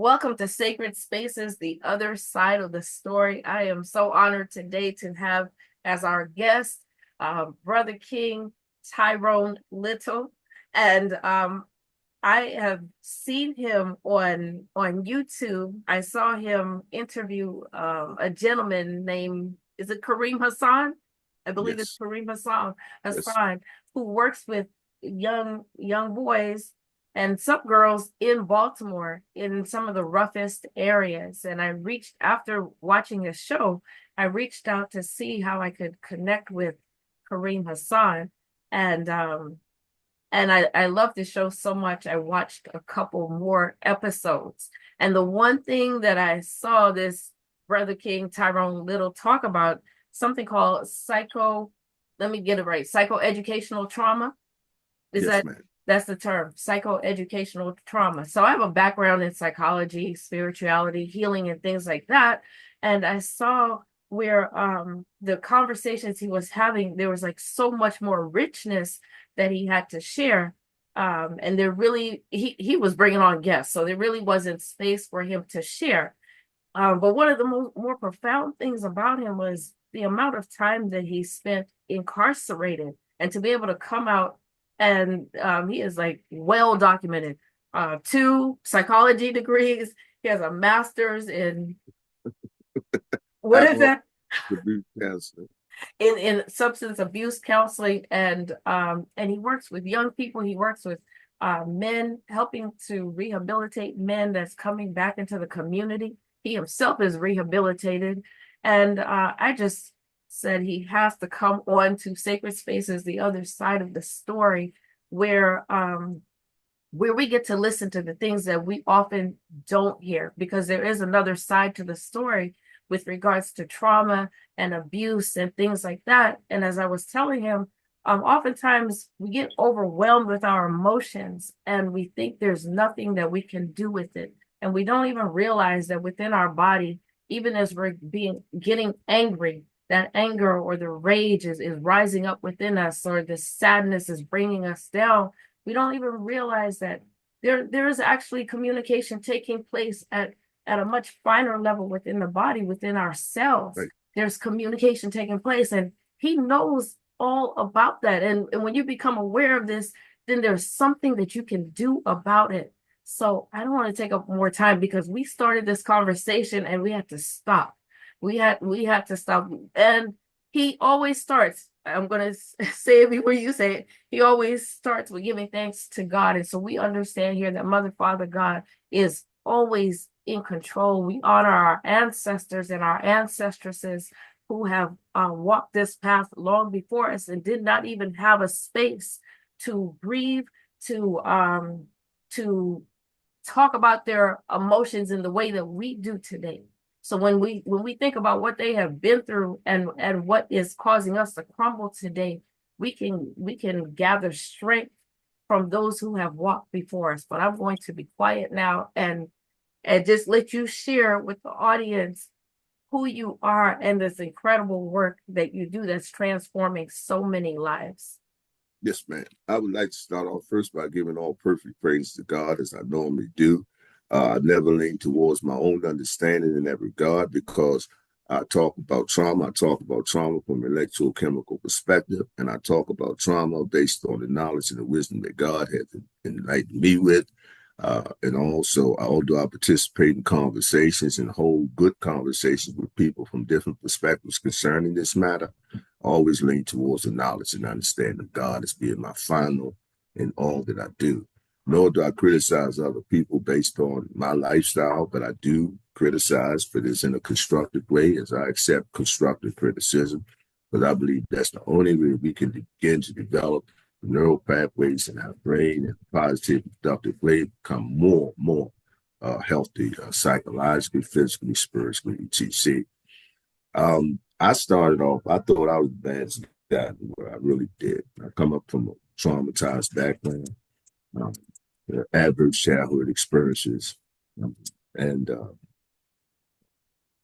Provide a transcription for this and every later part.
Welcome to Sacred Spaces, the other side of the story. I am so honored today to have as our guest Brother King Tyrone Little. And I have seen him on YouTube. I saw him interview a gentleman named, is it Kareem Hassan? I believe it's Yes, Kareem yes, Hassan, who works with young boys and some girls in Baltimore in some of the roughest areas. And I reached after watching the show, I reached out to see how I could connect with Kareem Hassan. And I love the show so much. I watched a couple more episodes. And the one thing that I saw this Brother King Tyrone Little talk about, something called let me get it right, psychoeducational trauma. Is yes, that man. that's the term, psychoeducational trauma. So I have a background in psychology, spirituality, healing, and things like that. And I saw where the conversations he was having, there was like so much more richness that he had to share. And there really he was bringing on guests, so there really wasn't space for him to share. But one of the more profound things about him was the amount of time that he spent incarcerated, and to be able to come out, and he is like well documented. Two psychology degrees. He has a master's in what is Alcohol that? abuse counselor. In substance abuse counseling, and he works with young people. He works with men, helping to rehabilitate men that's coming back into the community. He himself is rehabilitated, and I just said he has to come on to Sacred Spaces, the other side of the story, where where we get to listen to the things that we often don't hear, because there is another side to the story with regards to trauma and abuse and things like that. And as I was telling him, oftentimes we get overwhelmed with our emotions and we think there's nothing that we can do with it. And we don't even realize that within our body, even as we're getting angry, that anger or the rage is rising up within us, or the sadness is bringing us down. We don't even realize that there is actually communication taking place at a much finer level within the body, within our cells. Right. There's communication taking place, and he knows all about that. And when you become aware of this, then there's something that you can do about it. So I don't want to take up more time, because we started this conversation and we had to stop. We had to stop. And he always starts. I'm gonna say it before you say it. He always starts with giving thanks to God. And so we understand here that Mother, Father, God is always in control. We honor our ancestors and our ancestresses who have walked this path long before us and did not even have a space to grieve, to talk about their emotions in the way that we do today. So when we think about what they have been through, and what is causing us to crumble today, we can gather strength from those who have walked before us. But I'm going to be quiet now and just let you share with the audience who you are and this incredible work that you do that's transforming so many lives. Yes, man. I would like to start off first by giving all perfect praise to God as I normally do. I never lean towards my own understanding in that regard because I talk about trauma. I talk about trauma from an electrochemical perspective, and I talk about trauma based on the knowledge and the wisdom that God has enlightened me with. And also, although I participate in conversations and hold good conversations with people from different perspectives concerning this matter, I always lean towards the knowledge and understanding of God as being my final in all that I do. Nor do I criticize other people based on my lifestyle, but I do criticize for this in a constructive way, as I accept constructive criticism, because I believe that's the only way we can begin to develop neural pathways in our brain in a positive, productive way, become more healthy, psychologically, physically, spiritually, etc. I started off, I thought I was bad as that, where I really did. I come up from a traumatized background, um, adverse childhood experiences, and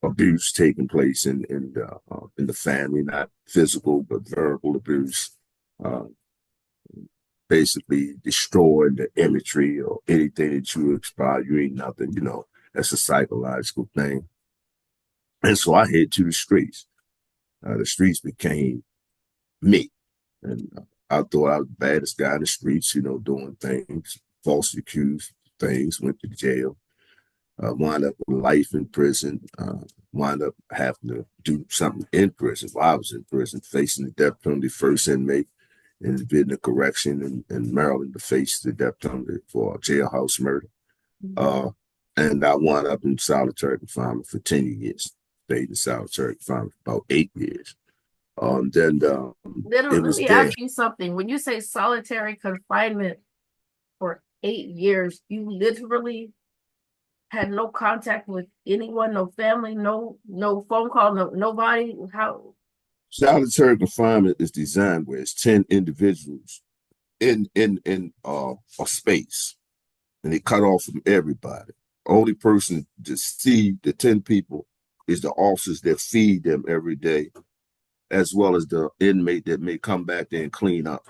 abuse taking place in the family, not physical but verbal abuse. Uh, Basically destroying the imagery or anything that you aspire, you ain't nothing, That's a psychological thing. And so I head to the streets. The streets became me. And I thought I was the baddest guy in the streets, doing things, falsely accused things, went to jail, wound up with life in prison, wound up having to do something in prison while I was in prison, facing the death penalty, first inmate in the correction in Maryland to face the death penalty for jailhouse murder. Uh, and I wound up in solitary confinement for 10 years. Stayed in solitary confinement for about 8 years. Then Little, it let was me there. ask you something. When you say solitary confinement for 8 years, you literally had no contact with anyone, no family, no phone call, nobody. How? Solitary confinement is designed where it's 10 individuals in a space, and they cut off from everybody. Only person to see the 10 people is the officers that feed them every day, as well as the inmate that may come back there and clean up.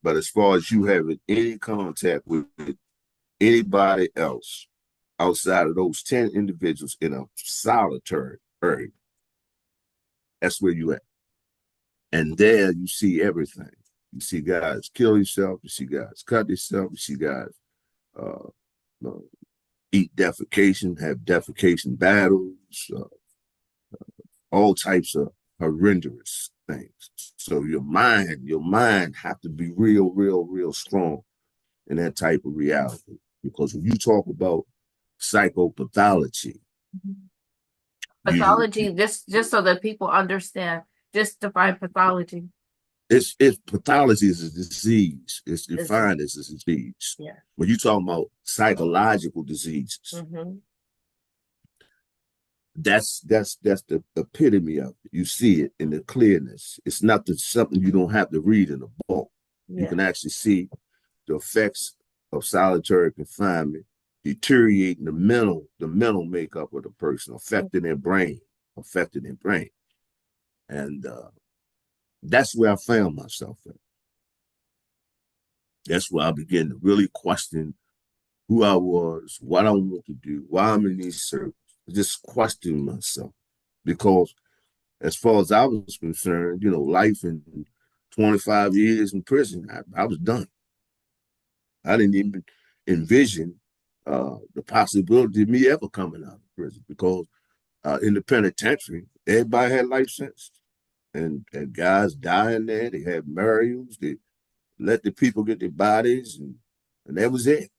But as far as you having any contact with anybody else outside of those 10 individuals in a solitary area, that's where you at. And there you see everything. You see guys kill themselves, you see guys cut themselves, you see guys uh, uh, eat defecation, have defecation battles, all types of horrendous things. So your mind have to be real strong in that type of reality. Because when you talk about psychopathology, Pathology, just so that people understand, just define pathology. It's pathology is a disease. It's Is defined as a disease. Yeah. When you talk about psychological diseases, that's the epitome of it. You see it in the clearness. It's not something you don't have to read in a book. You can actually see the effects of solitary confinement deteriorating the mental makeup of the person, affecting their brain. And that's where I found myself at. That's where I began to really question who I was, what I want to do, why I'm in these circles. Just questioning myself. Because as far as I was concerned, life in 25 years in prison, I was done. I didn't even envision the possibility of me ever coming out of prison because in the penitentiary, everybody had life sentences. And guys dying there, they had burials, they let the people get their bodies, and that was it.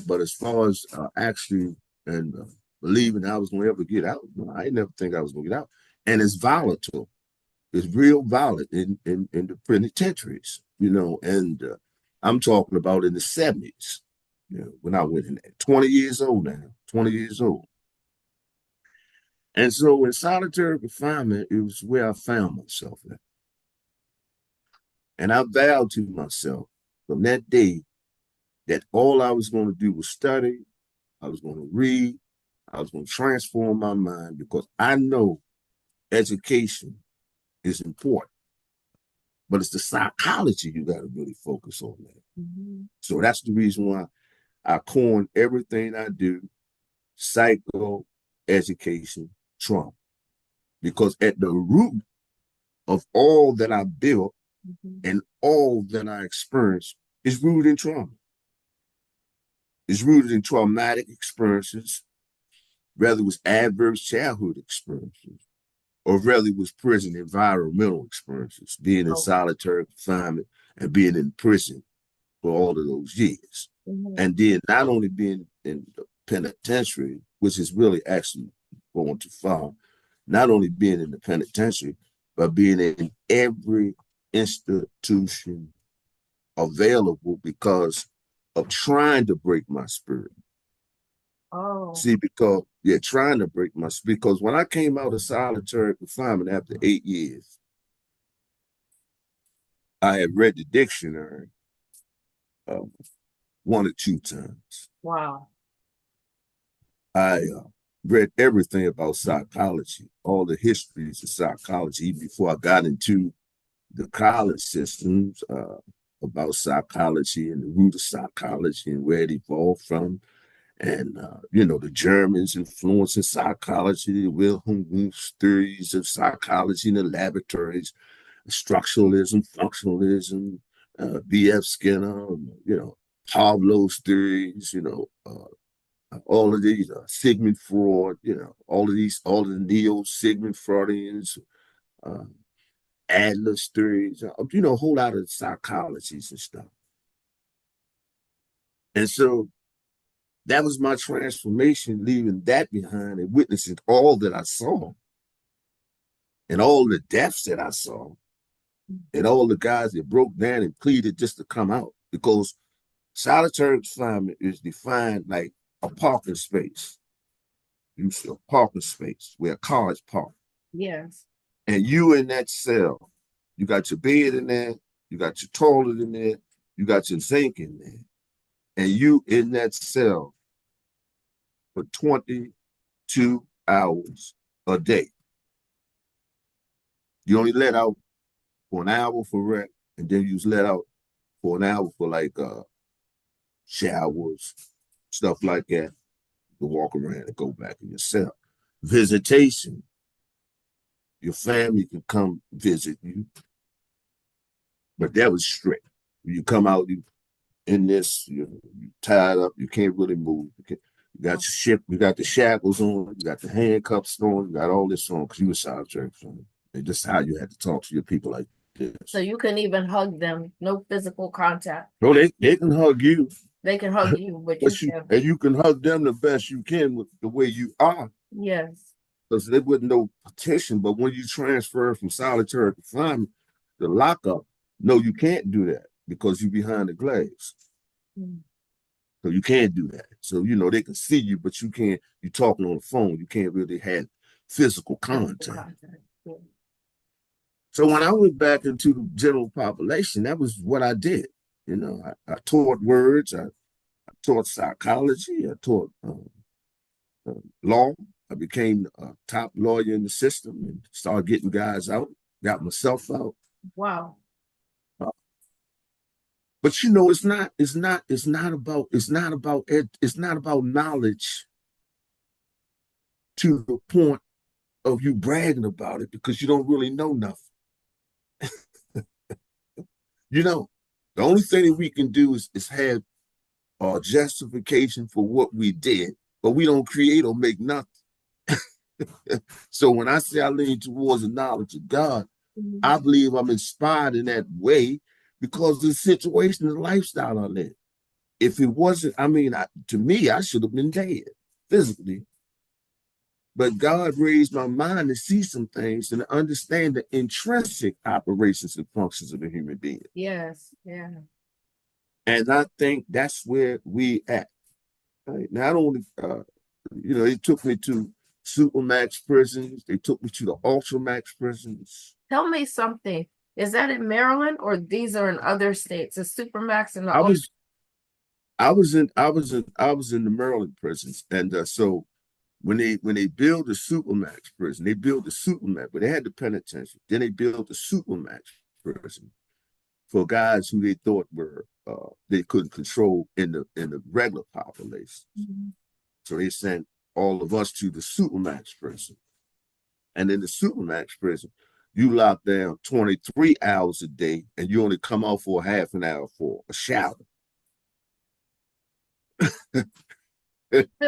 But as far as actually and believing I was going to ever get out, no, I never think I was going to get out. And it's volatile. It's real violent in the penitentiaries, and I'm talking about in the 70s, when I went in there. 20 years old now, 20 years old. And so in solitary confinement, it was where I found myself at. And I vowed to myself from that day that all I was going to do was study, I was going to read, I was going to transform my mind because I know education is important, but it's the psychology you got to really focus on that. So that's the reason why I coined everything I do psycho education trauma, because at the root of all that I built and all that I experienced is rooted in trauma. It's rooted in traumatic experiences, whether it was adverse childhood experiences or whether it was prison environmental experiences, being in solitary confinement and being in prison for all of those years. And then not only being in the penitentiary, which is really actually going too far, not only being in the penitentiary, but being in every institution available because of trying to break my spirit. See, because trying to break my spirit. Because when I came out of solitary confinement after 8 years, I had read the dictionary 1 or 2 times. Wow. I read everything about psychology, all the histories of psychology, even before I got into the college systems about psychology and the root of psychology and where it evolved from. And the Germans influencing psychology, the Wilhelm Wundt's theories of psychology in the laboratories, structuralism, functionalism, B.F. Skinner, Pavlov's theories, all of these, Sigmund Freud, all of the neo-Sigmund Freudians, uh, Adler's theories, a whole lot of psychologies and stuff. And so that was my transformation, leaving that behind and witnessing all that I saw and all the deaths that I saw and all the guys that broke down and pleaded just to come out, because solitary confinement is defined like a parking space. You see a parking space where cars park. Yes. And you in that cell, you got your bed in there, you got your toilet in there, you got your zinc in there, and you in that cell for 22 hours a day. You only let out for an hour for rest, and then you let out for an hour for like showers, stuff like that, to walk around and go back in your cell. Visitation. Your family can come visit you, but that was strict. You come out, you in this, you're tied up, you can't really move. You got your ship, you got the shackles on, you got the handcuffs on, you got all this on because you were solitary. And just how you had to talk to your people like this. So you couldn't even hug them, no physical contact. So they can hug you. They can hug you, but and you can hug them the best you can with the way you are. Yes. Because there wasn't no petition, but when you transfer from solitary confinement to lockup, no, you can't do that because you're behind the glass. So you can't do that. So, they can see you, but you can't, you're talking on the phone. You can't really have physical contact. Yeah. So when I went back into the general population, that was what I did. I taught words, I taught psychology, I taught law. I became a top lawyer in the system and started getting guys out, got myself out. Wow. But it's not about knowledge to the point of you bragging about it because you don't really know nothing. The only thing that we can do is have a justification for what we did, but we don't create or make nothing. So when I say I lean towards the knowledge of God, I believe I'm inspired in that way because of the situation and the lifestyle I live. If it wasn't, to me, I should have been dead physically. But God raised my mind to see some things and to understand the intrinsic operations and functions of a human being. Yes, yeah. And I think that's where we at. Right? Not only, they took me to Supermax prisons, they took me to the Ultramax prisons. Tell me something. Is that in Maryland or these are in other states? The Supermax and the I was in the Maryland prisons, and so when they built the Supermax prison, they built the Supermax, but they had the penitentiary. Then they built the Supermax prison for guys who they thought were they couldn't control in the regular population. So they sent all of us to the Supermax prison, and in the Supermax prison, you lock down 23 hours a day, and you only come out for a half an hour for a shower.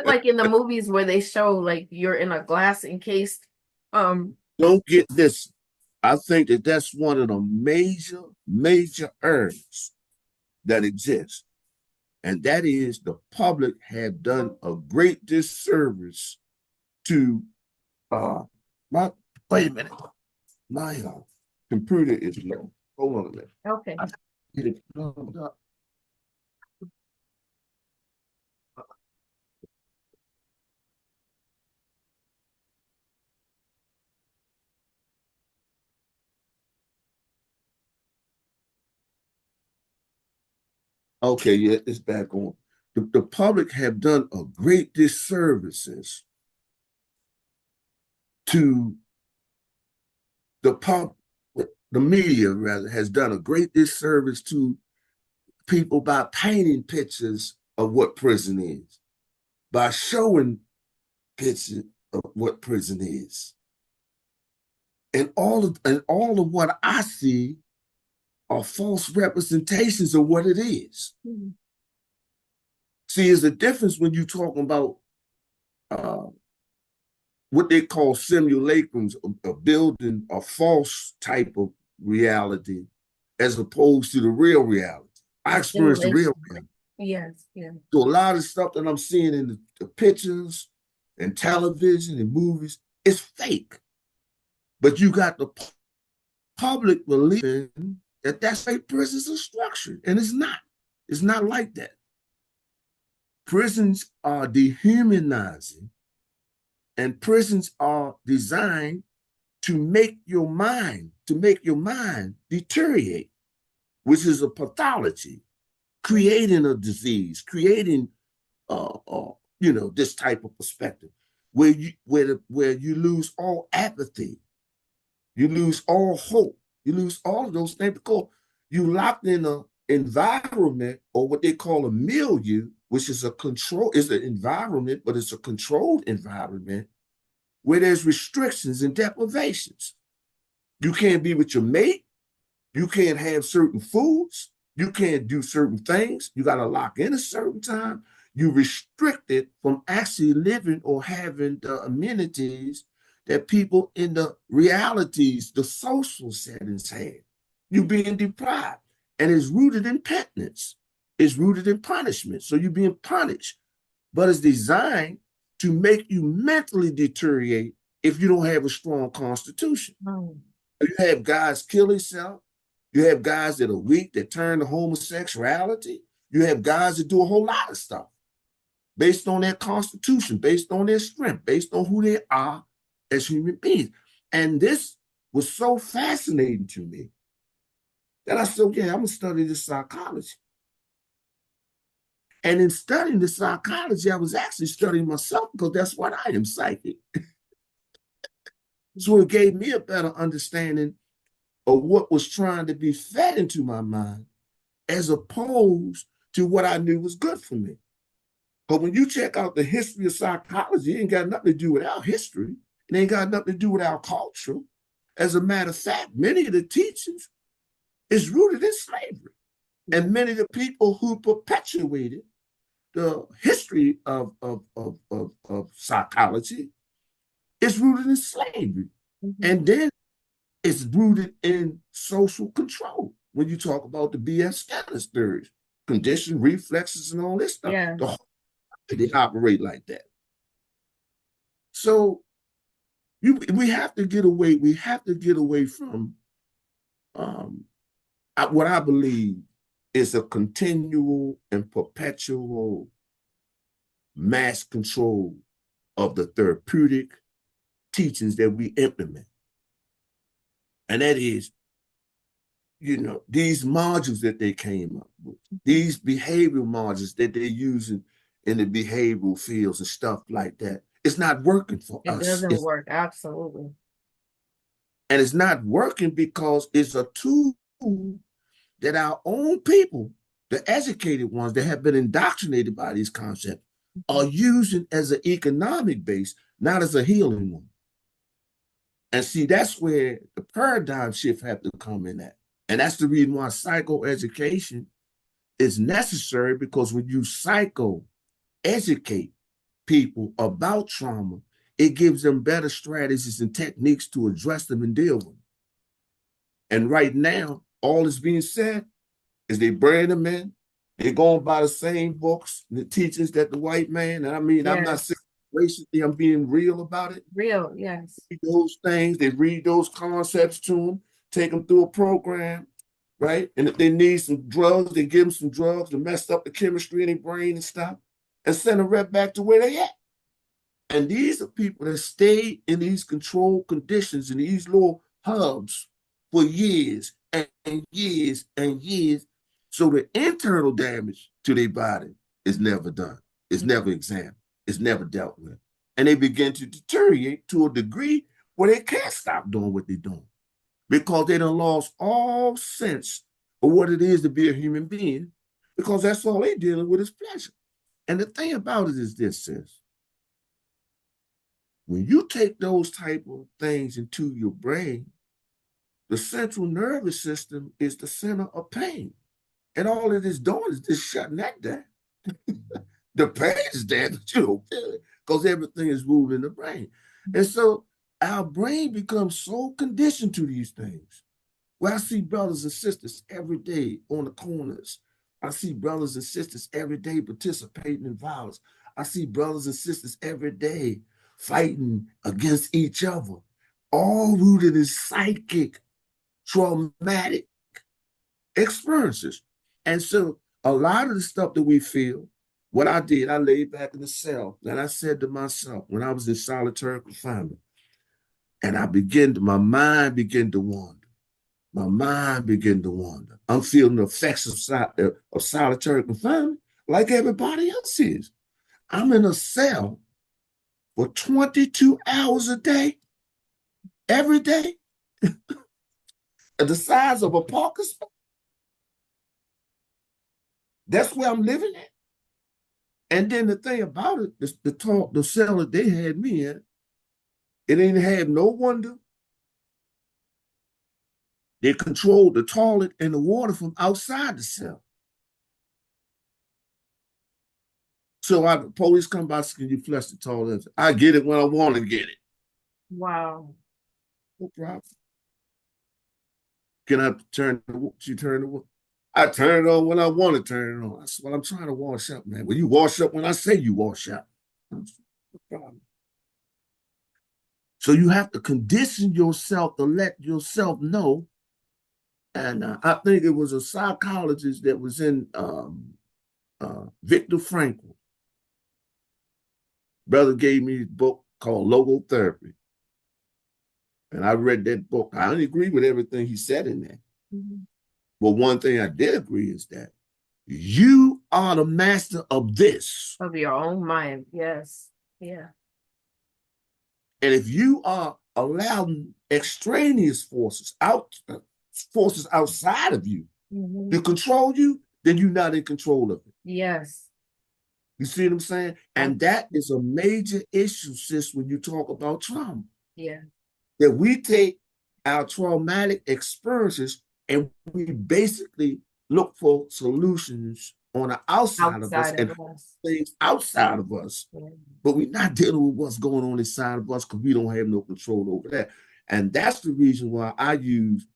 Like in the movies where they show like you're in a glass encased Don't get this. I think that's one of the major errors that exists, and that is the public have done a great disservice to wait a minute, my computer is low. Hold on a minute. Okay. Okay, yeah, it's back on. The public have done a great disservices to the media rather has done a great disservice to people by painting pictures of what prison is. by showing pictures of what prison is. And all of what I see are false representations of what it is. Mhm. See, there's a difference when you're talking about uh, what they call simulacrums, of building a false type of reality as opposed to the real reality. I experienced the real Simulation. reality. Yes, yeah. So a lot of stuff that I'm seeing in the pictures and television and movies is fake. But you got the public believing that that's how prisons are structured, and it's not. It's not like that. Prisons are dehumanizing, and prisons are designed to make your mind deteriorate, which is a pathology, creating a disease, creating this type of perspective where you lose all apathy, you lose all hope, you lose all of those things because you locked in a environment or what they call a milieu, which is an environment, but it's a controlled environment where there's restrictions and deprivations. You can't be with your mate. You can't have certain foods. You can't do certain things. You got to lock in a certain time. You restricted from actually living or having the amenities that people in the realities, the social settings have. You're being deprived. And it's rooted in penitence. It's rooted in punishment. So you're being punished. But it's designed to make you mentally deteriorate if you don't have a strong constitution. Oh, You have guys kill themselves. You have guys that are weak that turn to homosexuality. You have guys that do a whole lot of stuff based on their constitution, based on their strength, based on who they are as human beings. And this was so fascinating to me that I said, yeah, I'm going to study this psychology. And in studying the psychology, I was actually studying myself because that's what I am, psychic. So it gave me a better understanding of what was trying to be fed into my mind as opposed to what I knew was good for me. But when you check out the history of psychology, it ain't got nothing to do with our history. It ain't got nothing to do with our culture. As a matter of fact, many of the teachings is rooted in slavery. And many of the people who perpetuated the history of psychology is rooted in slavery. mhm. And then it's rooted in social control. When you talk about the B.F. Skinner's theories, condition, reflexes, and all this stuff, Yeah. they operate like that. So we have to get away. We have to get away from um, what I believe is a continual and perpetual mass control of the therapeutic teachings that we implement, and that is, these modules that they came up with, these behavioral modules that they're using in the behavioral fields and stuff like that. It's not working for It us. doesn't work. Absolutely. And it's not working because it's a tool that our own people, the educated ones that have been indoctrinated by these concepts, are using as an economic base, not as a healing one. And see, that's where the paradigm shift have to come in at. And that's the reason why psychoeducation is necessary, because when you psycho-educate people about trauma, it gives them better strategies and techniques to address them and deal with them. And right now, all that's being said is they bring them in, they're going by the same books, the teachings that the white man, and I mean, I'm not saying Yes. racistly, I'm being real about it. Real. Yes. Read those things, they read those concepts to them, take them through a program, right? And if they need some drugs, they give them some drugs to mess up the chemistry in their brain and stuff, and send them right back to where they at. And these are people that stay in these controlled conditions in these little hubs for years and years and years. So the internal damage to their body is never done. It's never examined. It's never dealt with. And they begin to deteriorate to a degree where they can't stop doing what they're doing because they done lost all sense of what it is to be a human being, because that's all they're dealing with is pleasure. And the thing about it is this, sis. When you take those type of things into your brain, the central nervous system is the center of pain. And all it is doing is just shutting that down. The pain is there, but you don't feel it because everything is ruled in the brain. And so our brain becomes so conditioned to these things. Well, I see brothers and sisters every day on the corners. I see brothers and sisters every day participating in violence. I see brothers and sisters every day fighting against each other, all rooted in psychic, traumatic experiences. And so a lot of the stuff that we feel, what I did, I laid back in the cell and I said to myself when I was in solitary confinement, and my mind began to wander. My mind began to wander. I'm feeling the effects of solitary confinement like everybody else is. I'm in a cell for 22 hours a day, every day, at the size of a parking spot. That's where I'm living at. And then the thing about it, the cell that they had me in, it ain't have no wonder. They controlled the toilet and the water from outside the cell. So the police come by, can you flush the toilet? I get it when I want to get it. Wow. No problem. Can I turn the I turn it on when I want to turn it on. That's what I'm trying to wash up, man. When you wash up when I say you wash up. No problem. So you have to condition yourself to let yourself know. And I think it was a psychologist that was in Viktor Frankl. Brother gave me a book called Logotherapy. And I read that book. I didn't agree with everything he said in there. Mm-hmm. But one thing I did agree is that you are the master of this. Of your own mind. Yes. Yeah. And if you are allowing extraneous forces outside of you mm-hmm. to control you, then you're not in control of it. Yes. You see what I'm saying? And that is a major issue, sis, when you talk about trauma. Yeah. That we take our traumatic experiences and we basically look for solutions on the outside of us and things outside of us. Yeah. But we're not dealing with what's going on inside of us because we don't have no control over that. And that's the reason why I use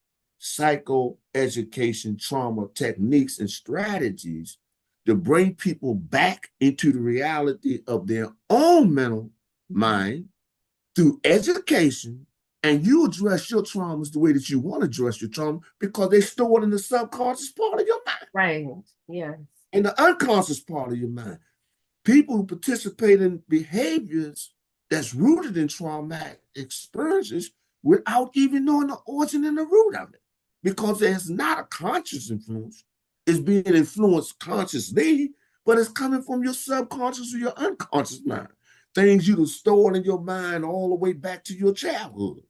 psychoeducation trauma techniques and strategies to bring people back into the reality of their own mental mind through education. And you address your traumas the way that you want to address your trauma because they're stored in the subconscious part of your mind. Right. Yes. In the unconscious part of your mind. People who participate in behaviors that's rooted in traumatic experiences without even knowing the origin and the root of it. Because there's not a conscious influence. It's being influenced consciously, but it's coming from your subconscious or your unconscious mind. Things you've stored in your mind all the way back to your childhood.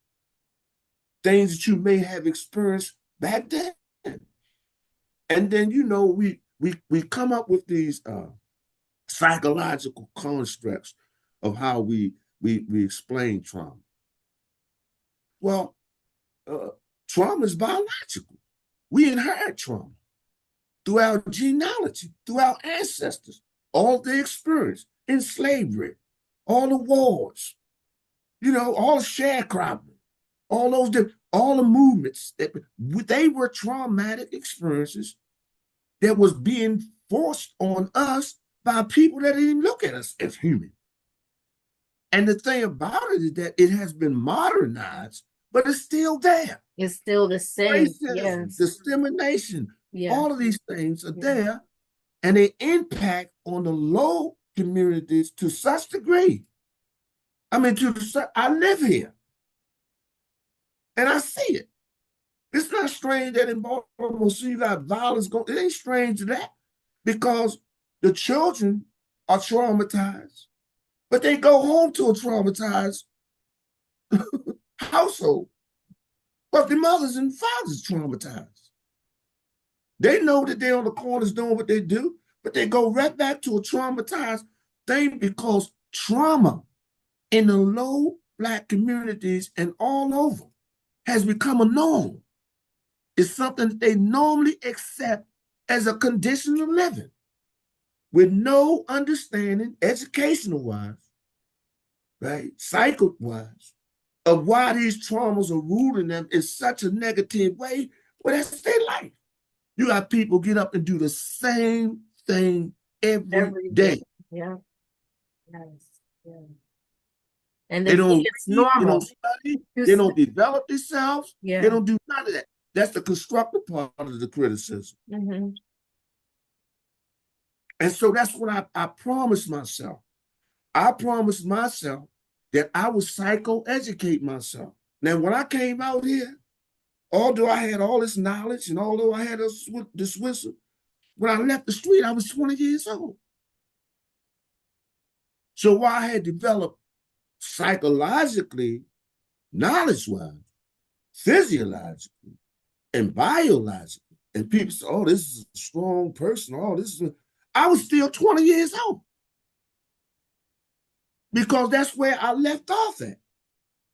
Things that you may have experienced back then. And then, we come up with these psychological constructs of how we explain trauma. Well, trauma is biological. We inherit trauma through our genealogy, through our ancestors, all the experience in slavery, all the wars, all the sharecropping, all the movements that they were traumatic experiences that was being forced on us by people that didn't look at us as human. And the thing about it is that it has been modernized, but it's still there. It's still the same. Racism, yes. Discrimination, all of these things are there, and they impact on the low communities to such degree. I mean, I live here, and I see it. It's not strange that in Baltimore, you got violence going. It ain't strange to that because the children are traumatized, but they go home to a traumatized household. But the mothers and fathers traumatized. They know that they're on the corners doing what they do, but they go right back to a traumatized thing because trauma in the low Black communities and all over has become a norm. It's something that they normally accept as a condition of living with no understanding, educational wise, right, psycho wise, of why these traumas are ruling them in such a negative way. Well, that's their life. You got people get up and do the same thing every day. Yeah. Yes. Yeah. And They they think don't it's read, they normal. don't study, they don't develop themselves, Yeah. they don't do none of that. That's the constructive part of the criticism. Mm-hmm. And so that's what I promised myself. I promised myself that I would psychoeducate myself. Now, when I came out here, although I had all this knowledge and although I had this whistle, when I left the street, I was 20 years old. So while I had developed psychologically, knowledge-wise, physiologically, and biologically, and people say, oh, this is a strong person, oh, this is I was still 20 years old. Because that's where I left off at.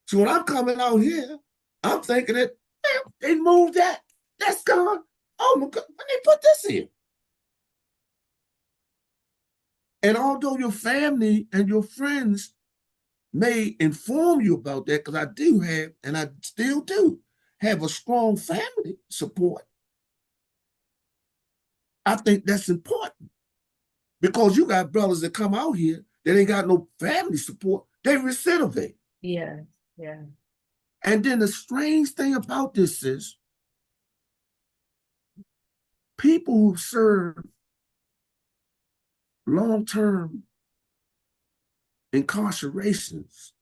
So when I'm coming out here, I'm thinking that they moved that. That's gone. Oh my God, when they put this here. And although your family and your friends may inform you about that, because I do have, and I still do, have a strong family support, I think that's important. Because you got brothers that come out here that ain't got no family support, they recidivate. Yeah, yeah. And then the strange thing about this is people who serve long-term incarcerations.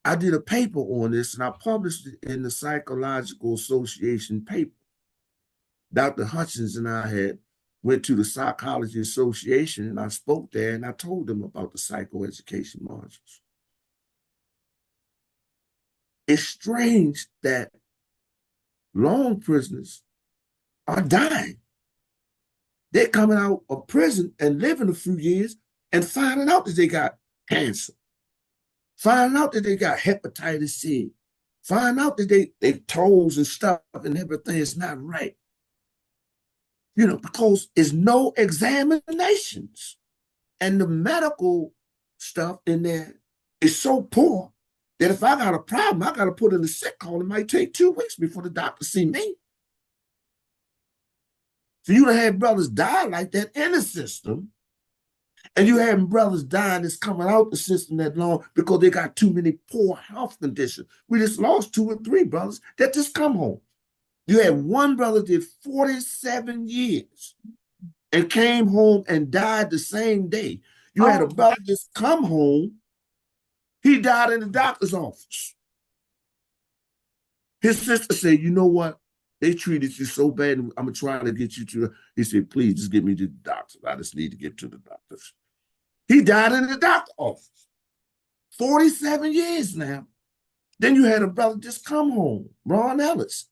I did a paper on this and I published it in the Psychological Association paper. Dr. Hutchins and I had went to the Psychology Association and I spoke there and I told them about the psychoeducation modules. It's strange that long prisoners are dying. They're coming out of prison and living a few years and finding out that they got cancer, finding out that they got hepatitis C, find out that they toes and stuff and everything is not right. You know, because there's no examinations. And the medical stuff in there is so poor that if I got a problem, I got to put in a sick call. It might take 2 weeks before the doctor see me. So you done had brothers die like that in the system, and you having brothers dying that's coming out the system that long because they got too many poor health conditions. We just lost 2 or 3 brothers that just come home. You had one brother did 47 years and came home and died the same day. You had a brother just come home. He died in the doctor's office. His sister said, you know what? They treated you so bad. I'm trying to get you to. He said, please just get me to the doctor. I just need to get to the doctors. He died in the doctor's office. 47 years now. Then you had a brother just come home, Ron Ellis.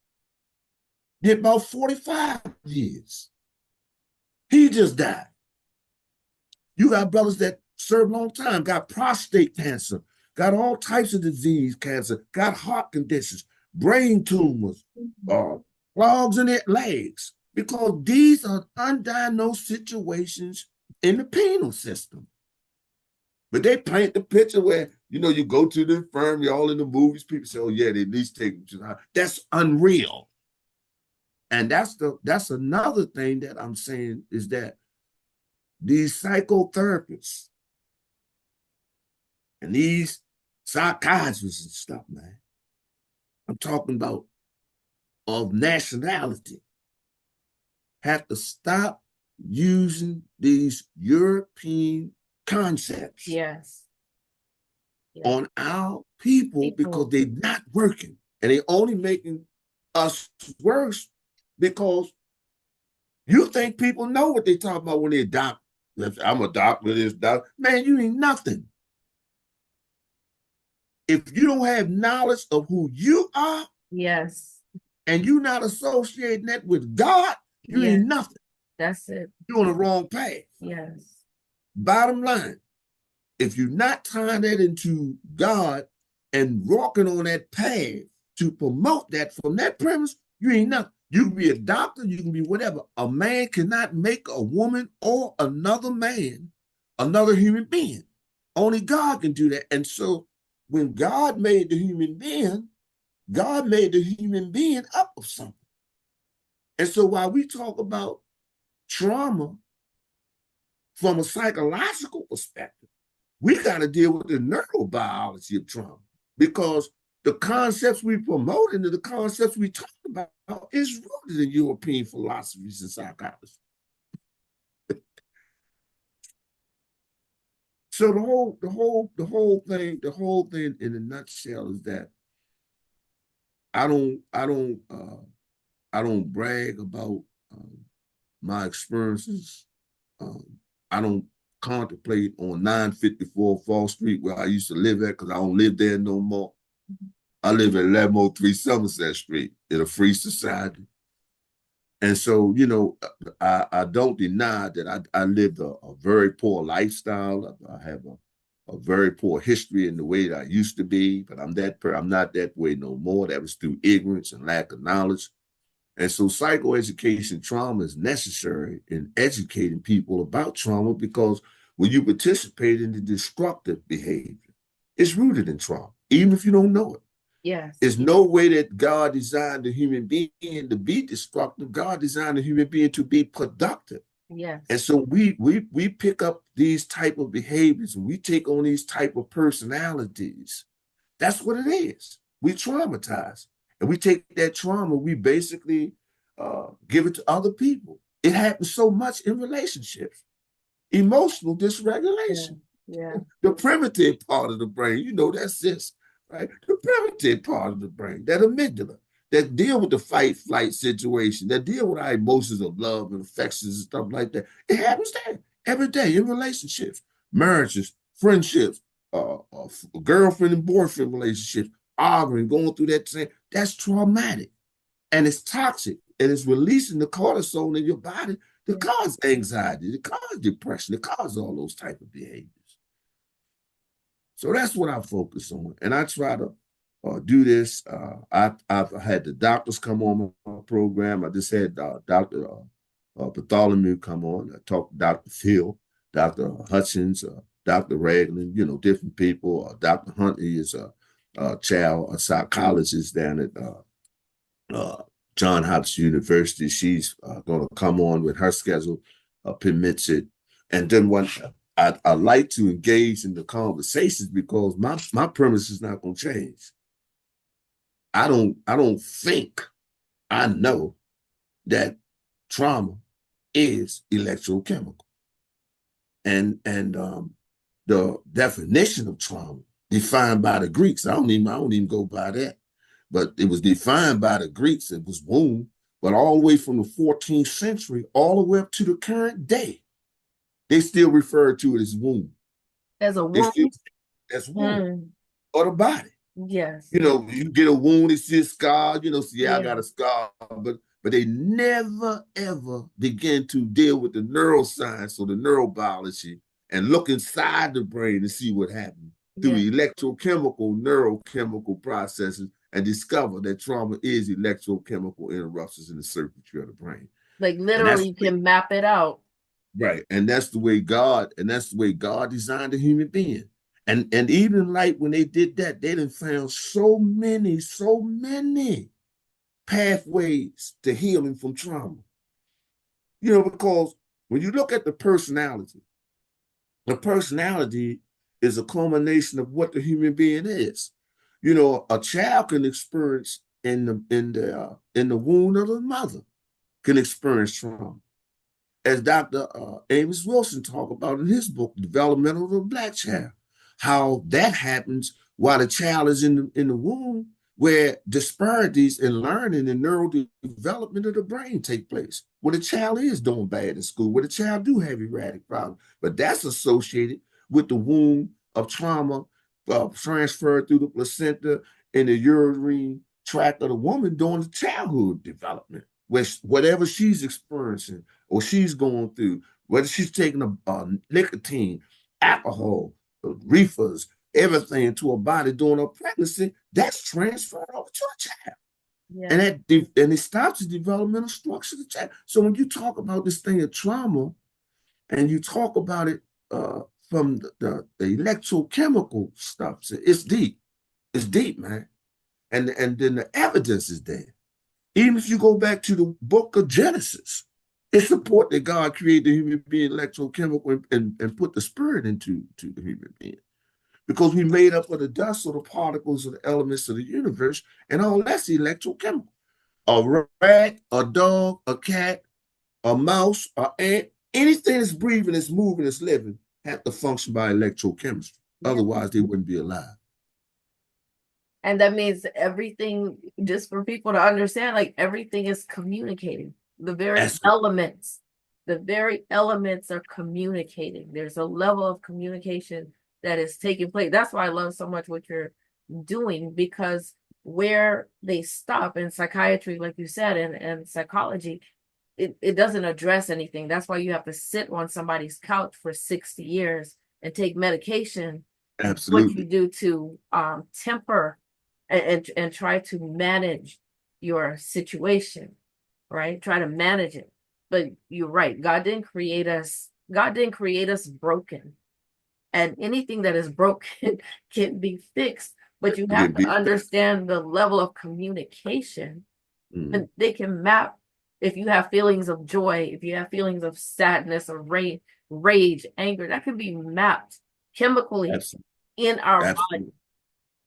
Did about 45 years. He just died. You got brothers that served a long time, got prostate cancer, got all types of disease cancer, got heart conditions, brain tumors, clogs in their legs, because these are undiagnosed situations in the penal system. But they paint the picture where, you know, you go to the infirmary, all in the movies, people say, oh yeah, they at least take them to the hospital. That's unreal. And that's another thing that I'm saying is that these psychotherapists and these psychiatrists and stuff, man, I'm talking about of nationality, have to stop using these European concepts on our people because they're not working. And they're only making us worse because you think people know what they talk about when they're doctor. I'm a doctor, this doctor. Man, you ain't nothing. If you don't have knowledge of who you are, yes, and you're not associating that with God, you ain't nothing. That's it. You're on the wrong path. Yes. Bottom line, if you're not tying that into God and walking on that path to promote that from that premise, you ain't nothing. You can be a doctor, you can be whatever. A man cannot make a woman or another man another human being. Only God can do that. And so when God made the human being, God made the human being up of something. And so while we talk about trauma from a psychological perspective, we got to deal with the neurobiology of trauma, because the concepts we promote and the concepts we talk about is rooted in European philosophies and psychology. So the whole thing in a nutshell is that I don't brag about my experiences. I don't contemplate on 954 Fall Street where I used to live at, because I don't live there no more. I live at 1103 Somerset Street in a free society. And so, I don't deny that I lived a very poor lifestyle. I have a very poor history in the way that I used to be, but I'm not that way no more. That was through ignorance and lack of knowledge. And so psychoeducation trauma is necessary in educating people about trauma, because when you participate in the destructive behavior, it's rooted in trauma, even if you don't know it. Yes. There's no way that God designed the human being to be destructive. God designed the human being to be productive. Yes. And so we pick up these type of behaviors and we take on these type of personalities. That's what it is. We traumatize. And we take that trauma, we basically give it to other people. It happens so much in relationships. Emotional dysregulation. Yeah. The primitive part of the brain, that's this, right? The primitive part of the brain, that amygdala, that deal with the fight flight situation, that deal with our emotions of love and affections and stuff like that. It happens there every day in relationships, marriages, friendships, girlfriend and boyfriend relationships, arguing, going through that thing. That's traumatic and it's toxic, and it's releasing the cortisol in your body to cause anxiety, to cause depression, to cause all those type of behaviors. So that's what I focus on, and I try to do this. I've had the doctors come on my program. I just had Dr. Bartholomew come on. I talked to Dr. Phil, Dr. Hutchins, Dr. Ragland, different people. Dr. Huntley is a psychologist down at Johns Hopkins University. She's going to come on when her schedule permits it. And then when I like to engage in the conversations, because my premise is not going to change. I don't think I know that trauma is electrochemical. And the definition of trauma defined by the Greeks, I don't even go by that. But it was defined by the Greeks. It was wound, but all the way from the 14th century, all the way up to the current day, they still refer to it as wound. As a wound? As wound. Or the body. Yes. You get a wound, it's just scar, I got a scar, but they never, ever begin to deal with the neuroscience or the neurobiology and look inside the brain and see what happened through electrochemical, neurochemical processes, and discover that trauma is electrochemical interruptions in the circuitry of the brain. Like literally you can map it out. Right. And that's the way God designed a human being. And even like when they did that, they done found so many pathways to healing from trauma. Because when you look at the personality is a culmination of what the human being is. A child can experience in the womb of the mother can experience trauma. As Dr. Amos Wilson talked about in his book, Developmental of the Black Child, how that happens while the child is in the womb, where disparities in learning and neurodevelopment of the brain take place, where the child is doing bad in school, where the child do have erratic problems. But that's associated with the womb of trauma transferred through the placenta and the urinary tract of the woman during the childhood development. whatever she's experiencing or she's going through, whether she's taking a nicotine, alcohol, reefers, everything into her body during her pregnancy, that's transferred over to a child. Yeah. And it stops the developmental structure of the child. So when you talk about this thing of trauma and you talk about it from the electrochemical stuff, it's deep. It's deep, man. And then the evidence is there. Even if you go back to the book of Genesis, it supports that God created the human being electrochemical and put the spirit into the human being. Because we made up of the dust or the particles of the elements of the universe, and all that's electrochemical. A rat, a dog, a cat, a mouse, an ant, anything that's breathing, that's moving, that's living, have to function by electrochemistry. Yeah. Otherwise, they wouldn't be alive. And that means everything, just for people to understand, like everything is communicating. The very elements are communicating. There's a level of communication that is taking place. That's why I love so much what you're doing, because where they stop in psychiatry, like you said, and psychology, it doesn't address anything. That's why you have to sit on somebody's couch for 60 years and take medication. Absolutely. What you do to temper and try to manage your situation, right? Try to manage it. But you're right. God didn't create us broken. And anything that is broken can be fixed. But you have to understand the level of communication. And they can map, if you have feelings of joy, if you have feelings of sadness or rage, anger, that can be mapped chemically in our body.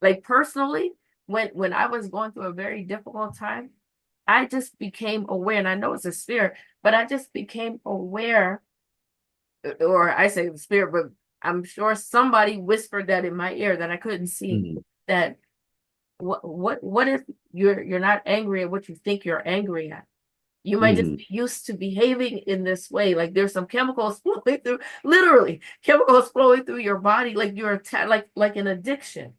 Like personally, when I was going through a very difficult time, I just became aware, and I know it's a spirit, but I just became aware, or I say the spirit, but I'm sure somebody whispered that in my ear that I couldn't see, that what if you're not angry at what you think you're angry at? You might just be used to behaving in this way. Like there's some chemicals flowing through, literally chemicals flowing through your body, like you're like an addiction.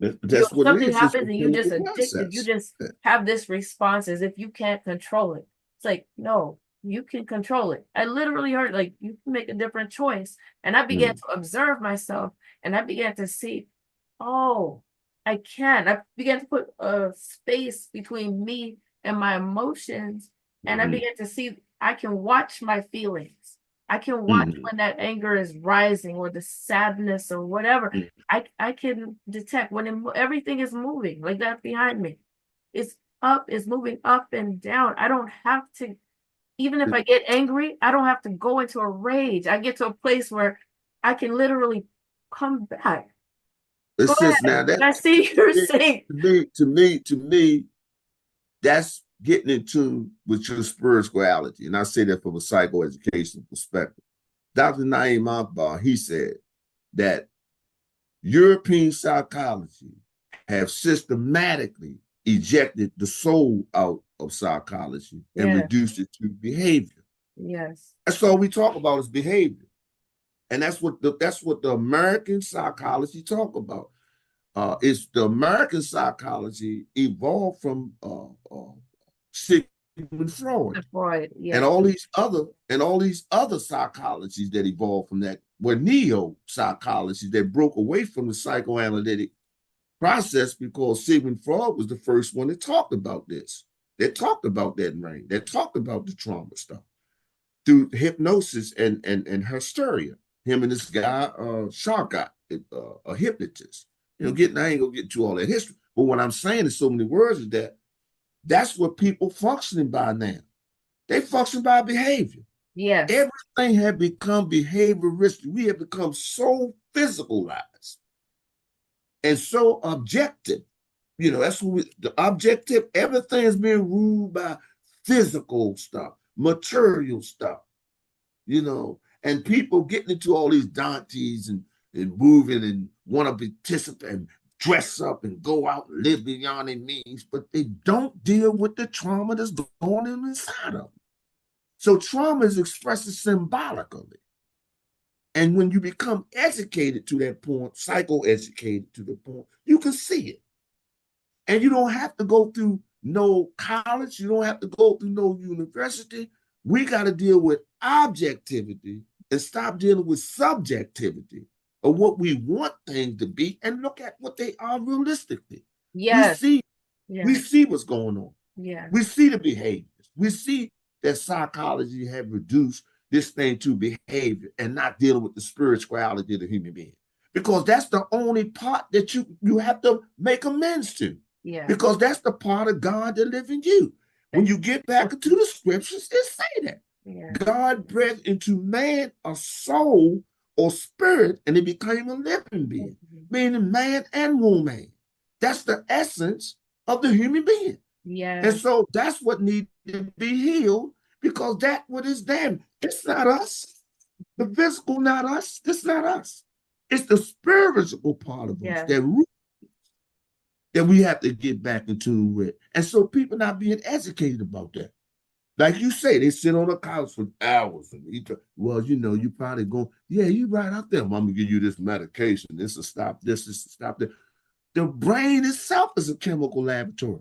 That's what something it is. happens and you just addicted. You just have this response as if you can't control it. It's like, no, you can control it. I literally heard like you can make a different choice. And I began to observe myself, and I began to see, oh, I can. I began to put a space between me and my emotions. And I began to see I can watch my feelings. I can watch when that anger is rising, or the sadness or whatever. I can detect when everything is moving like that behind me. It's moving up and down. I don't have to, even if I get angry, I don't have to go into a rage. I get to a place where I can literally come back. It's just now that I see you're saying. To me, that's getting in tune with your spirituality. And I say that from a psychoeducational perspective. Dr. Naim Akbar, he said that European psychology have systematically ejected the soul out of psychology and reduced it to behavior. Yes. That's all we talk about is behavior. And that's what the American psychology talk about. Is the American psychology evolved from Sigmund Freud, and all these other psychologies that evolved from that were neo psychologies that broke away from the psychoanalytic process, because Sigmund Freud was the first one that talked about this. That talked about that brain. That talked about the trauma stuff through hypnosis and hysteria. Him and this guy, Sharkot, a hypnotist. I ain't gonna get into all that history. But what I'm saying in so many words is that that's what people functioning by now. They function by behavior. Yes. Everything had become behavioristic. We have become so physicalized and so objective. That's what the objective, everything is being ruled by physical stuff, material stuff, and people getting into all these Dantes and moving and want to participate and dress up and go out and live beyond their means, but they don't deal with the trauma that's going on inside of them. So trauma is expressed symbolically. And when you become educated to that point, psychoeducated to the point, you can see it. And you don't have to go through no college. You don't have to go through no university. We got to deal with objectivity and stop dealing with subjectivity of what we want things to be and look at what they are realistically. We Yes. see, we Yes. see what's going on. Yeah. We see the behaviors. We see that psychology have reduced this thing to behavior and not dealing with the spirituality of the human being. Because that's the only part that you have to make amends to. Yeah. Because that's the part of God that lives in you. When you get back into the scriptures, it say that. Yeah. God breathed into man a soul or spirit, and it became a living being, meaning man and woman. That's the essence of the human being. Yeah. And so that's what needs to be healed, because that's what is damaged. It's not us. The physical, not us. It's not us. It's the spiritual part of us that we have to get back in tune with. And so people not being educated about that. Like you say, they sit on a couch for hours. And well, you probably go, yeah, you right out there. I'm going to give you this medication. This will stop this. This will stop that. The brain itself is a chemical laboratory.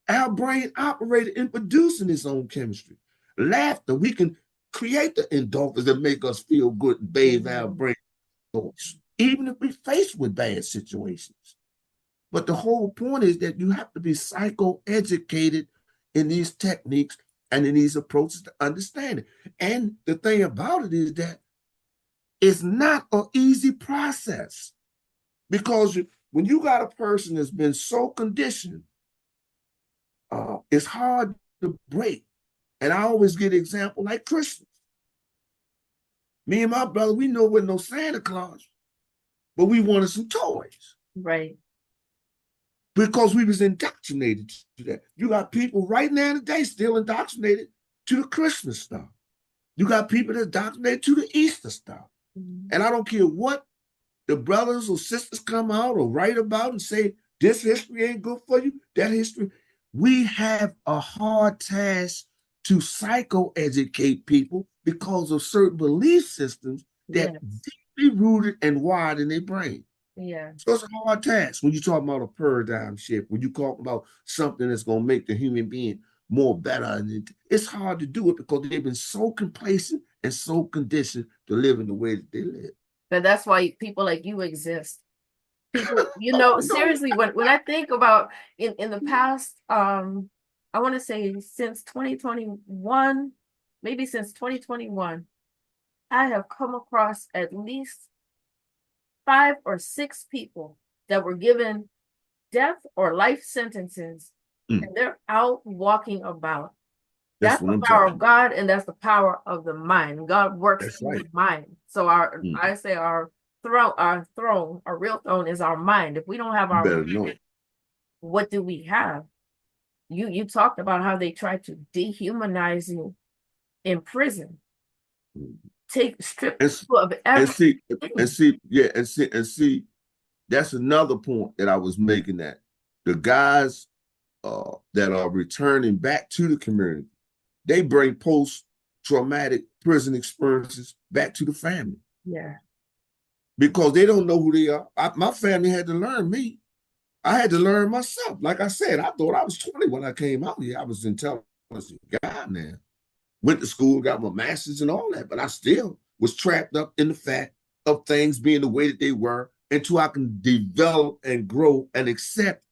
Our brain operated in producing its own chemistry. Laughter, we can create the endorphins that make us feel good and bathe our brain thoughts, even if we're faced with bad situations. But the whole point is that you have to be psychoeducated in these techniques and in these approaches to understand it. And the thing about it is that it's not an easy process, because when you got a person that's been so conditioned, it's hard to break. And I always get an example like Christmas. Me and my brother, we know we're no Santa Claus, but we wanted some toys. Right. Because we was indoctrinated to that. You got people right now today still indoctrinated to the Christmas stuff. You got people that indoctrinated to the Easter stuff. And I don't care what the brothers or sisters come out or write about and say, this history ain't good for you, that history. We have a hard task to psychoeducate people because of certain belief systems that deeply rooted and wired in their brain. Yeah. So it's a hard task when you talk about a paradigm shift, when you talk about something that's going to make the human being more better. And it's hard to do it because they've been so complacent and so conditioned to live in the way that they live. But that's why people like you exist. People, seriously, when I think about in the past, I want to say since 2021, maybe since 2021, I have come across at least 5 or 6 people that were given death or life sentences, and they're out walking about. That's the power of God, and that's the power of the mind. God works through the mind. So I say our real throne is our mind. If we don't have our mind, what do we have? You talked about how they try to dehumanize you in prison. Strip you of everything. And see, that's another point that I was making, that the guys that are returning back to the community, they bring post-traumatic prison experiences back to the family. Yeah. Because they don't know who they are. My family had to learn me. I had to learn myself. Like I said, I thought I was 20 when I came out here. I was an intelligent guy now. Went to school, got my master's and all that, but I still was trapped up in the fact of things being the way that they were until I can develop and grow and accept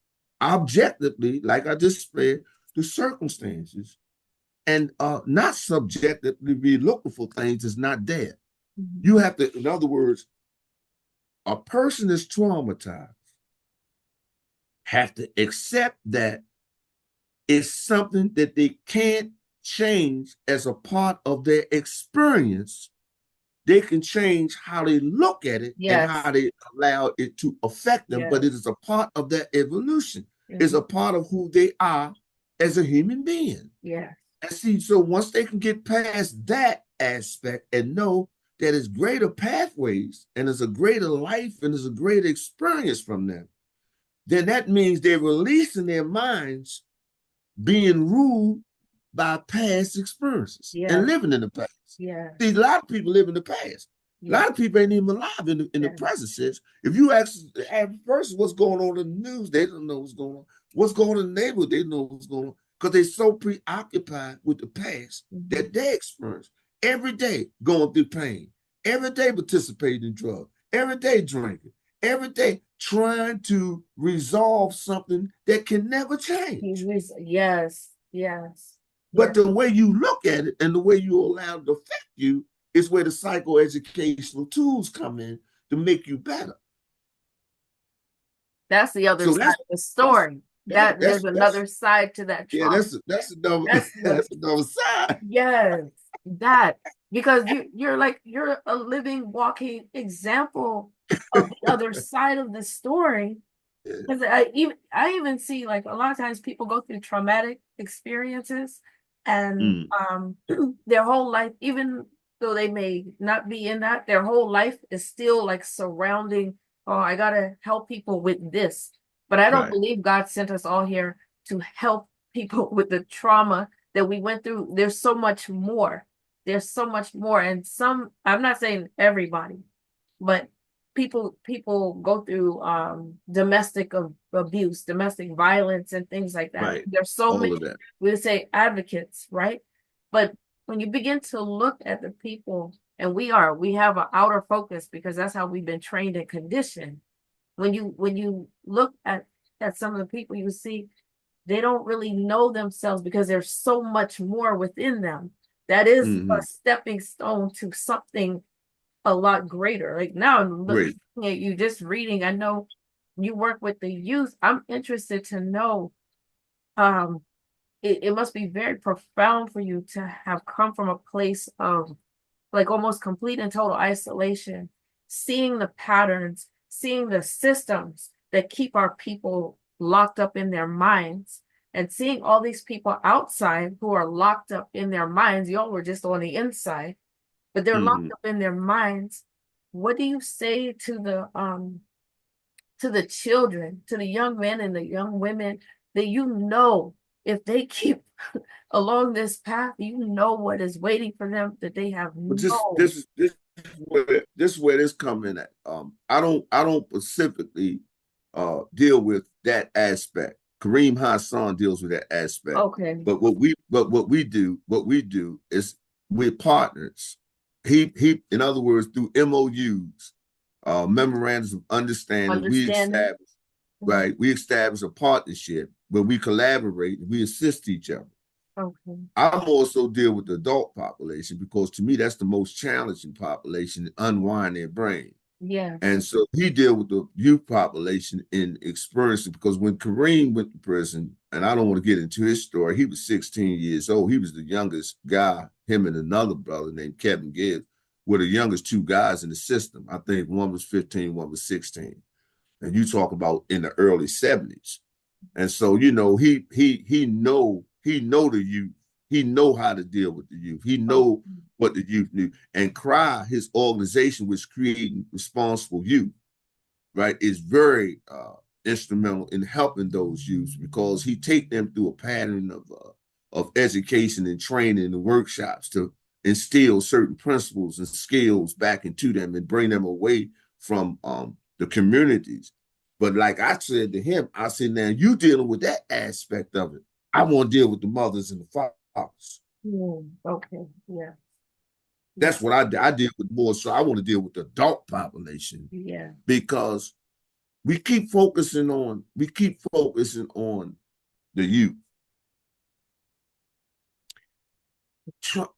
objectively, like I just said, the circumstances, and not subjectively be looking for things that's not there. You have to, in other words, a person is traumatized, have to accept that it's something that they can't change as a part of their experience. They can change how they look at it and how they allow it to affect them, but it is a part of their evolution. It's a part of who they are as a human being. Yeah. And see, so once they can get past that aspect and know that it's greater pathways and there's a greater life and there's a greater experience from them, then that means they're releasing their minds being ruled by past experiences and living in the past. Yeah. See, a lot of people live in the past. A lot of people ain't even alive in the present sense. If you ask the average person what's going on in the news, they don't know what's going on. What's going on in the neighborhood, they know what's going on because they're so preoccupied with the past that they experience every day going through pain, every day participating in drugs, every day drinking, every day trying to resolve something that can never change. Yes, yes, But yes. the way you look at it and the way you allow it to affect you is where the psychoeducational tools come in to make you better. That's the other So side of the that's story. That there's that's another side to that yeah, trauma. that's another That's the that's another side. yes, that because you're a living, walking example of the other side of the story. Yeah. Because I even see like a lot of times people go through traumatic experiences and Mm, their whole life, even though they may not be in that, their whole life is still like surrounding, oh, I gotta help people with this. But I don't right. believe God sent us all here to help people with the trauma that we went through. There's so much more. There's so much more. And some, I'm not saying everybody, but people go through domestic abuse, domestic violence, and things like that. Right. There's so All many, of that. we would say, advocates, right? But when you begin to look at the people, and we have an outer focus because that's how we've been trained and conditioned. When you look at some of the people, you see they don't really know themselves because there's so much more within them that is a Mm-hmm. stepping stone to something a lot greater. Like now I'm looking Great. at you just reading. I know you work with the youth. I'm interested to know um it must be very profound for you to have come from a place of like almost complete and total isolation, seeing the patterns, seeing the systems that keep our people locked up in their minds, and seeing all these people outside who are locked up in their minds. Y'all were just on the inside, but they're Mm-hmm. locked up in their minds. What do you say to the children, to the young men and the young women that if they keep along this path, what is waiting for them, that they have But this no. this is this is where this come in at. I don't specifically deal with that aspect. Kareem Hassan deals with that aspect. Okay. But what we do is we're partners. He in other words, through MOUs, memorandums of understanding, Understanding. Mhm. we establish a partnership where we collaborate, we assist each other. Okay. I'm also deal with the adult population because to me that's the most challenging population to unwind their brain. Yes. And so he deal with the youth population in experience because when Kareem went to prison, and I don't want to get into his story, he was 16 years old. He was the youngest guy, him and another brother named Kevin Gibbs were the youngest two guys in the system. I think one was 15, one was 16. And you talk about in the early 70s. And so, he know the youth. He know how to deal with the youth. He Okay. know what the youth knew. And CRY, his organization, which creating responsible youth, right, is very instrumental in helping those youths because he take them through a pattern of education and training and workshops to instill certain principles and skills back into them and bring them away from the communities. But like I said to him, I said, now you dealing with that aspect of it. I want to deal with the mothers and the fathers. Okay. Yeah. Yeah. That's what I deal with more. So I want to deal with the adult population Yeah. because we keep focusing on the youth. Tra-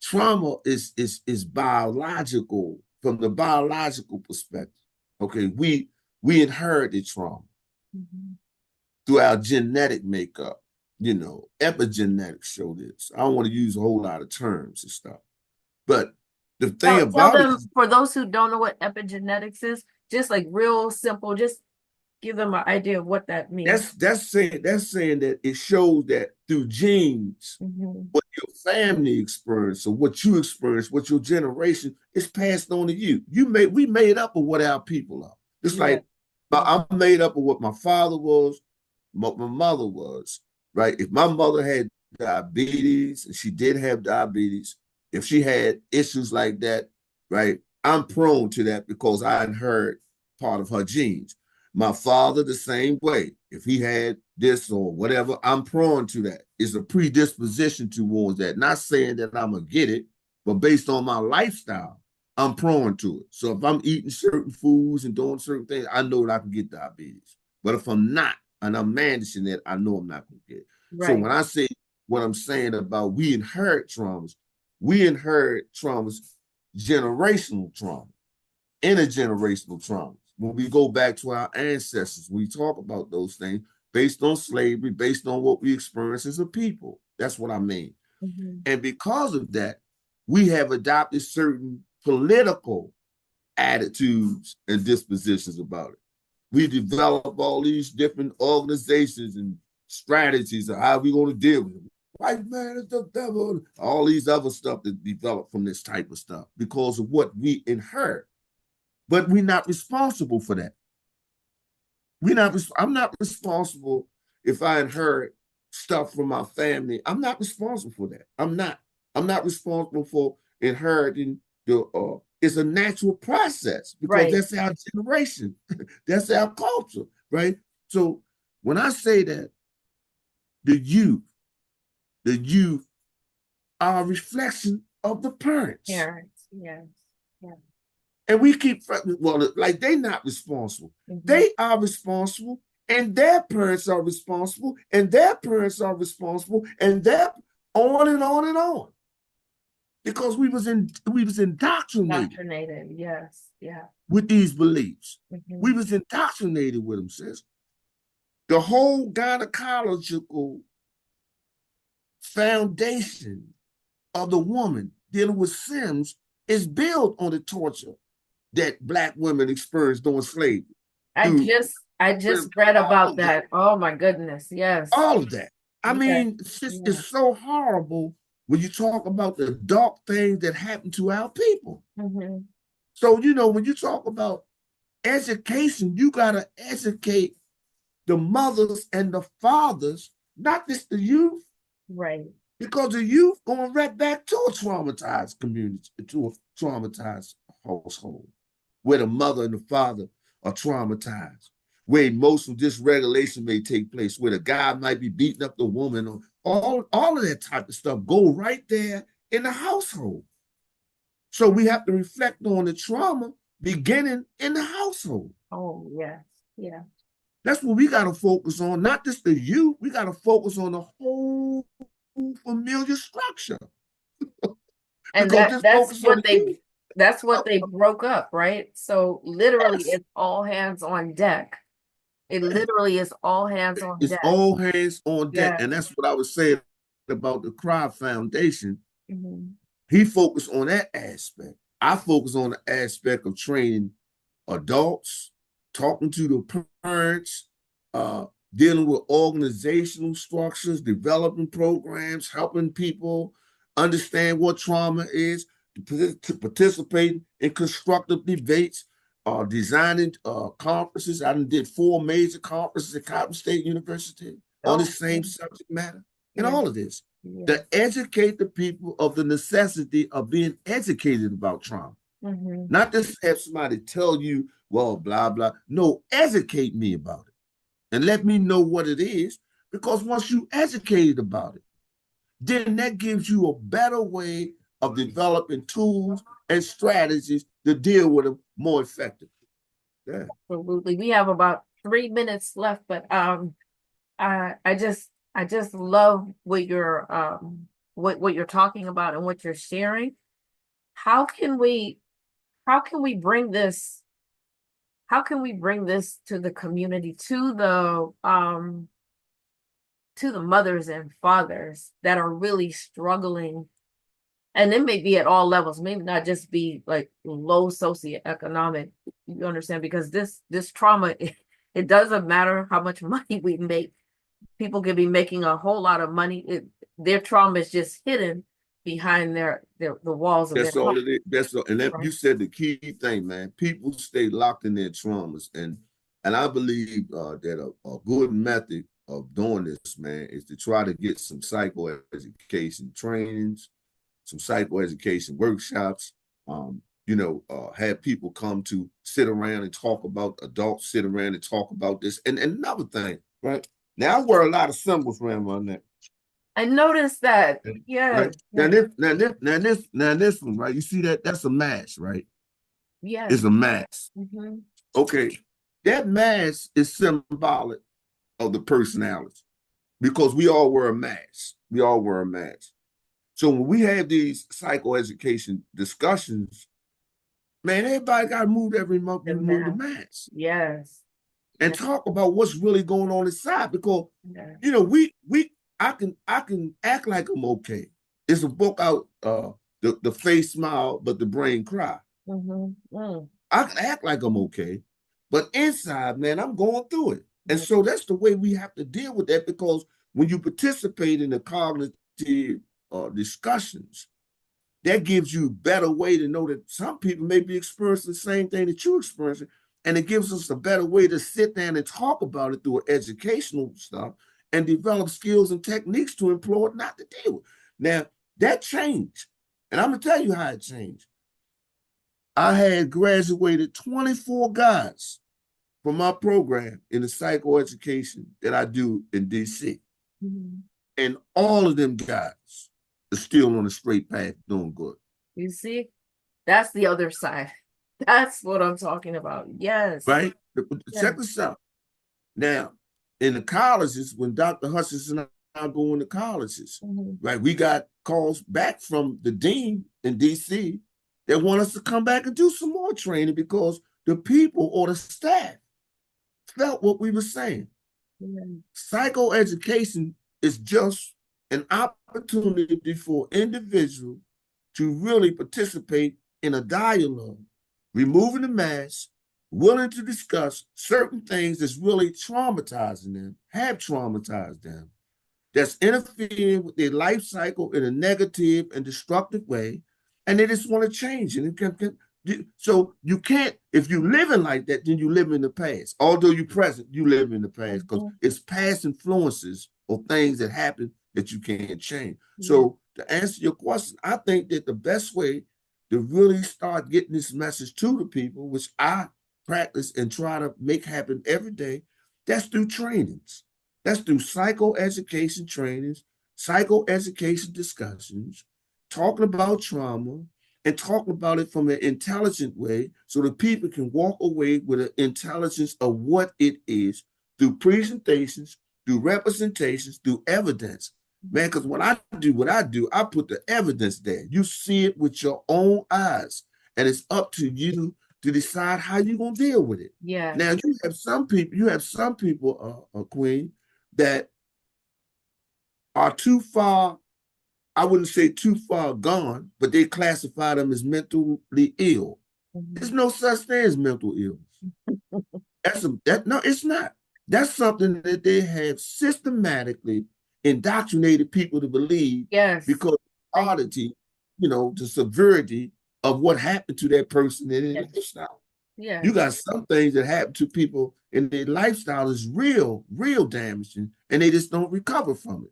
Trauma is biological from the biological perspective. Okay, we inherited trauma Mhm. through our genetic makeup. Epigenetics show this. I don't want to use a whole lot of terms and stuff, but the thing Tell about it them, is for those who don't know what epigenetics is, just like real simple, just give them an idea of what that means. that's saying that it shows that through genes, Mhm. what your family experienced or what you experience, what your generation is passed on to you. We made up of what our people are. It's Yeah. like I'm made up of what my father was, what my mother was, right? If my mother had diabetes and she did have diabetes, if she had issues like that, right? I'm prone to that because I inherit part of her genes. My father, the same way. If he had this or whatever, I'm prone to that. It's a predisposition towards that. Not saying that I'm gonna get it, but based on my lifestyle, I'm prone to it. So if I'm eating certain foods and doing certain things, I know that I can get diabetes. But if I'm not and I'm managing it, I know I'm not gonna get it. So Right. when I say what I'm saying about we inherit traumas, generational trauma, intergenerational traumas. When we go back to our ancestors, we talk about those things based on slavery, based on what we experience as a people. That's what I mean. Mm-hmm. And because of that, we have adopted certain political attitudes and dispositions about it. We develop all these different organizations and strategies of how we're going to deal with it. White man is the devil. All these other stuff that develop from this type of stuff because of what we inherit. But we're not responsible for that. I'm not responsible if I inherit stuff from my family. I'm not responsible for that. I'm not responsible for inheriting the it's a natural process because Right. that's our generation. That's our culture, right? So when I say that the youth, the youth are a reflection of the parents. Parents. Yes. Yeah. And we keep, well, like they're not responsible. Mm-hmm. They are responsible, and their parents are responsible, and their parents are responsible, and they're on and on and on. Because we was indoctrinated Indoctrinated. Yes. Yeah. with these beliefs. Mm-hmm. We was indoctrinated with them, sis. The whole gynecological foundation of the woman dealing with Sims is built on the torture that Black women experienced during slavery. Through I just read all about of that, that. Oh my goodness. Yes. all of that. I Yes. mean, Yeah. it's so horrible when you talk about the dark things that happen to our people. Mm-hmm. So, when you talk about education, you got to educate the mothers and the fathers, not just the youth, Right. because the youth going right back to a traumatized community, to a traumatized household, where the mother and the father are traumatized, where emotional dysregulation may take place, where the guy might be beating up the woman, or all of that type of stuff go right there in the household. So we have to reflect on the trauma beginning in the household. Oh yes. Yeah. That's what we got to focus on, not just the youth. We got to focus on the whole familiar structure. And Because just focus on the youth. that's what they broke up, right? So literally Yes. it's all hands on deck. It literally is all hands on It's deck. all hands on deck. Yeah. And that's what I was saying about the Cry Foundation. Mm-hmm. He focused on that aspect. I focus on the aspect of training adults, talking to the parents, uh, dealing with organizational structures, developing programs, helping people understand what trauma is, to participate in constructive debates, designing conferences. I did 4 major conferences at Cotton State University on the Oh, same subject matter and yeah. all of this Yeah. to educate the people of the necessity of being educated about trauma. Mm-hmm. Not just have somebody tell you, well, blah, blah. No, educate me about it and let me know what it is. Because once you educated about it, then that gives you a better way of developing tools and strategies to deal with them more effectively. Yeah. Absolutely. We have about 3 minutes left, but I just love what you're talking about and what you're sharing. How can we how can we bring this how can we bring this to the community, to the mothers and fathers that are really struggling, and it may be at all levels, maybe not just be like low socioeconomic, you understand, because this trauma, it doesn't matter how much money we make. People could be making a whole lot of money. Their trauma is just hidden behind the walls of their That's all home, it is. That's all. And that, right? you said the key thing, man. People stay locked in their traumas, and I believe that a good method of doing this, man, is to try to get some psychoeducation trainings, some psychoeducation workshops. Have people come to sit around and talk about adults, sit around and talk about this. And another thing, right? Now I wear a lot of symbols around my neck. I noticed that. Yeah. Right. Now this one, right? You see that? That's a mask, right? Yeah. It's a mask. Mm-hmm. Okay. That mask is symbolic of the personality because we all wear a mask. We all wear a mask. So when we have these psychoeducation discussions, man, everybody got to move every month, remove the mask Yes. and Yes. talk about what's really going on inside. Because Yeah. you know, I can act like I'm okay. It's a book out, the face smile, but the brain cry. Mm-hmm. I can act like I'm okay, but inside, man, I'm going through it. And Mm. so that's the way we have to deal with that because when you participate in the cognitive discussions, that gives you a better way to know that some people may be experiencing the same thing that you're experiencing. And it gives us a better way to sit down and talk about it through educational stuff and develop skills and techniques to employ it, not to deal with. Now, that changed. And I'm going to tell you how it changed. I had graduated 24 guys from my program in the psychoeducation that I do in DC. Mm-hmm. And all of them guys are still on the straight path doing good. You see, that's the other side. That's what I'm talking about. Yes. Right? Yeah. Check this out. Now, in the colleges, when Dr. Hutchinson and I go into colleges, right, we got calls back from the dean in DC that want us to come back and do some more training because the people or the staff felt what we were saying. Psychoeducation is just an opportunity for individuals to really participate in a dialogue, removing the mask, willing to discuss certain things that's really traumatizing them, have traumatized them, that's interfering with their life cycle in a negative and destructive way, and they just want to change it. So you can't, if you living like that, then you live in the past. Although you present, you live in the past because it's past influences or things that happen that you can't change. So to answer your question, I think that the best way to really start getting this message to the people, which I practice and try to make happen every day, that's through trainings. That's through psychoeducation trainings, psychoeducation discussions, talking about trauma, and talking about it from an intelligent way so that people can walk away with an intelligence of what it is through presentations, through representations, through evidence. Man, because when I do what I do, I put the evidence there. You see it with your own eyes, and it's up to you to decide how you're gonna deal with it. Yeah. Now you have some people, Queen, that are too far, I wouldn't say too far gone, but they classify them as mentally ill. There's no such thing as mental illness. No, it's not. That's something that they have systematically indoctrinated people to believe because of the oddity, the severity of what happened to that person in their lifestyle. You got some things that happen to people in their lifestyle is real, real damaging, and they just don't recover from it.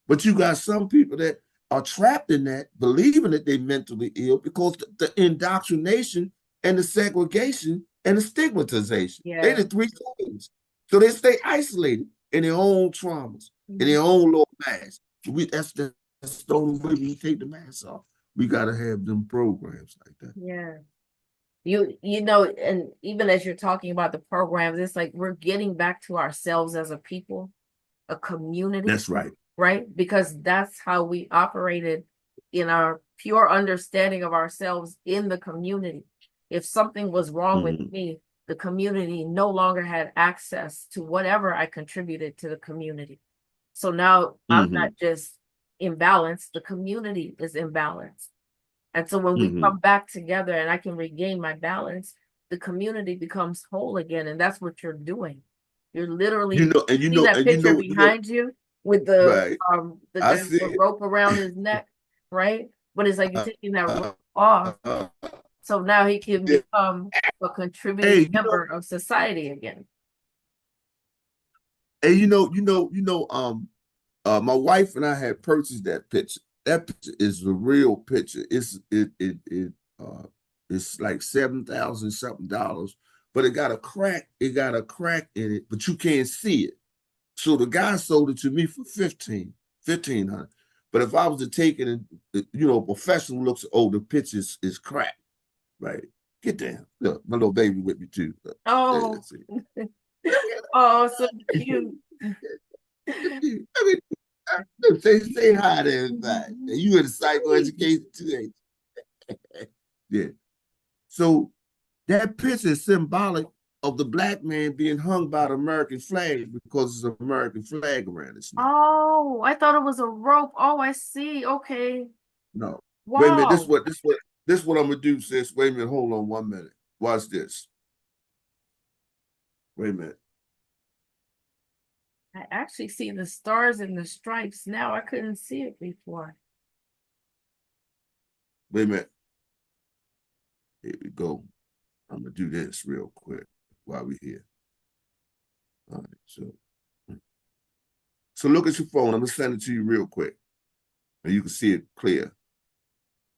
But you got some people that are trapped in that, believing that they're mentally ill because the indoctrination and the segregation and the stigmatization. They're the three things. So they stay isolated in their own traumas, in their own little mask. That's the only way we take the mask off. We got to have them programs like that. Yeah. You know, and even as you're talking about the programs, it's like we're getting back to ourselves as a people, a community. That's right. Right? Because that's how we operated in our pure understanding of ourselves in the community. If something was wrong with me, the community no longer had access to whatever I contributed to the community. So now I'm not just imbalanced, the community is imbalanced. And so when we come back together and I can regain my balance, the community becomes whole again. And that's what you're doing. You're literally see that picture behind you with the guy with the rope around his neck, right? But it's like you're taking that rope off. So now he can become a contributing member of society again. And my wife and I had purchased that picture. That picture is the real picture. It's like $7,000 something, but it got a crack. It got a crack in it, but you can't see it. So the guy sold it to me for 1500. But if I was to take it and, a professional looks, oh, the pitch is crap, right? Get down. Look, my little baby with me too. Oh, oh, so cute. I mean, say hi to everybody. And you in psychoeducation today. Yeah. So that picture is symbolic of the black man being hung by the American flag because it's an American flag around his neck. Oh, I thought it was a rope. Oh, I see. Okay. No. Wait a minute. This Wow. what this what this what I'm gonna do, sis. Wait a minute. Hold on 1 minute. Watch this. Wait a minute. I actually see the stars and the stripes now. I couldn't see it before. Wait a minute. Here we go. I'm gonna do this real quick while we're here. All right. So look at your phone. I'm gonna send it to you real quick, and you can see it clear.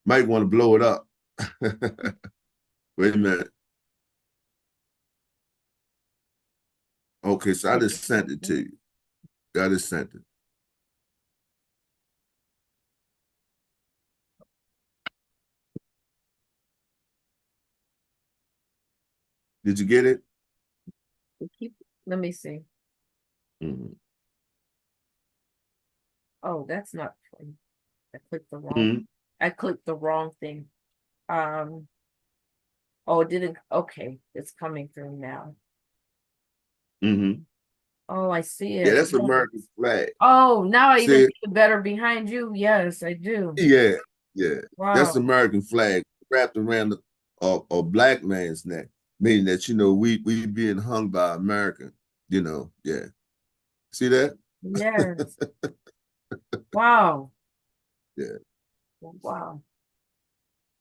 Might want to blow it up. Wait a minute. Okay, so I just sent it to you. I just sent it. Did you get it? Let me see. Mhm. Oh, that's not funny. I clicked the wrong. Mhm. I clicked the wrong thing. Oh, it didn't. Okay, it's coming through now. Mhm. Oh, I see Yeah, it. that's American flag. Oh, now I even See, see it better behind you. Yes, I do. yeah, yeah. That's the Wow. American flag wrapped around a black man's neck, meaning that we being hung by America. Yeah. See that? Yes. Wow. Yeah, Wow.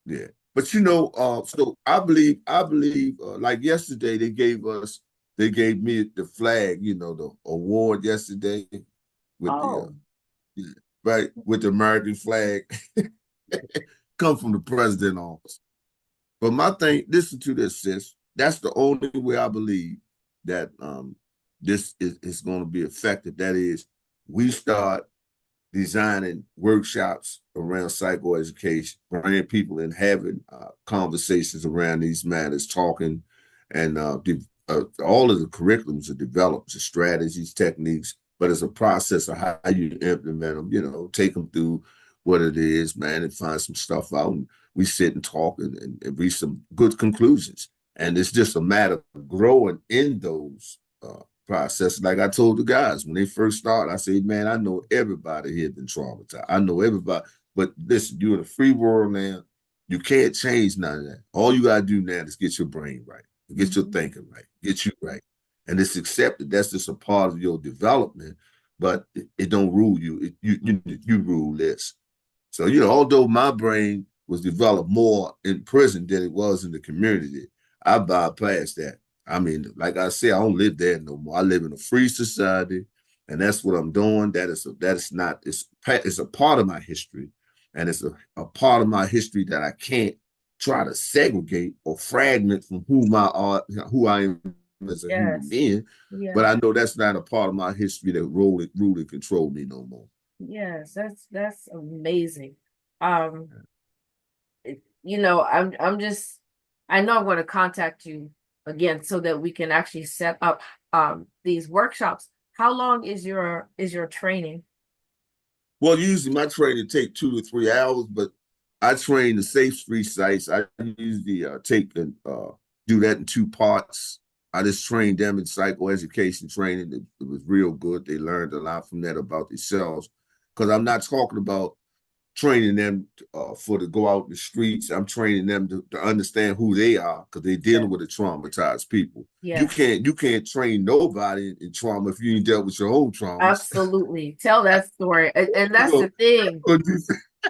yeah. But so I believe, like yesterday they gave me the flag, the award yesterday with the Oh, yeah, right with the American flag, come from the president office. But my thing, listen to this, sis. That's the only way I believe that this is going to be effective. That is, we start designing workshops around psychoeducation, bringing people and having conversations around these matters, talking, and all of the curriculums are developed, the strategies, techniques, but it's a process of how you implement them, take them through what it is, man, and find some stuff out. And we sit and talk and reach some good conclusions. And it's just a matter of growing in those process. Like I told the guys when they first started, I said, man, I know everybody here been traumatized. I know everybody, but listen, you're in a free world now. You can't change none of that. All you gotta do now is get your brain right, get your thinking right, get you right. And it's accepted. That's just a part of your development, but it don't rule you. You rule this. So, although my brain was developed more in prison than it was in the community, I bypassed that. I mean, like I said, I don't live there no more. I live in a free society, and that's what I'm doing. It's a part of my history, and it's a part of my history that I can't try to segregate or fragment from who I am as a human yes. being. But Yeah. I know that's not a part of my history that rule and control me no more. Yes. That's amazing. Um, I'm just I know I'm going to contact you again so that we can actually set up these workshops. How long is your training? Well, usually my training take 2 to 3 hours, but I train the safe street sites. I usually take and do that in 2 parts. I just trained them in psychoeducation training. It was real good. They learned a lot from that about themselves. Because I'm not talking about training them for to go out in the streets. I'm training them to understand who they are because they're Yeah. dealing with a traumatized people. You Yes. can't you can't train nobody in trauma if you ain't dealt with your own traumas. Absolutely. Tell that story. And that's So, the thing. what you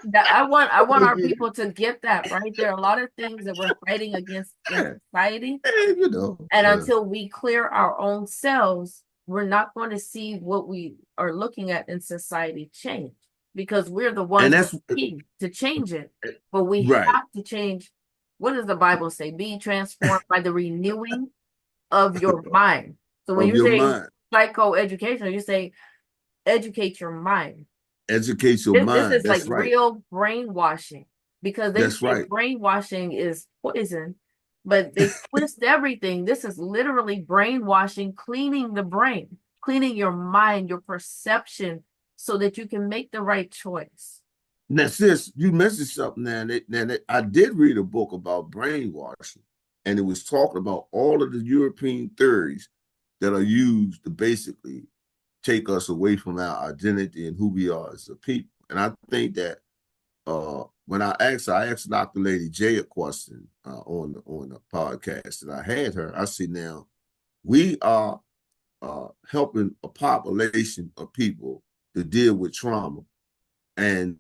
That I want our say? people to get that, right? There are a lot of things that we're fighting against in Yeah, society. And yeah. until we clear our own selves, we're not going to see what we are looking at in society change because we're the And ones with that's the key to change it. But we right. have to change. What does the Bible say? Be transformed by the renewing of your mind. So when Of you your say mind. psychoeducational. You say educate your mind. Educate your This mind. is like That's right. real brainwashing because they That's say right. brainwashing is poison, but they twist everything. This is literally brainwashing, cleaning the brain, cleaning your mind, your perception, so that you can make the right choice. Now, sis, you mentioned something now. I did read a book about brainwashing, and it was talking about all of the European theories that are used to basically take us away from our identity and who we are as a people. And I think that when I asked Dr. Lady J a question on the podcast, and I had her. I said, now we are helping a population of people to deal with trauma, and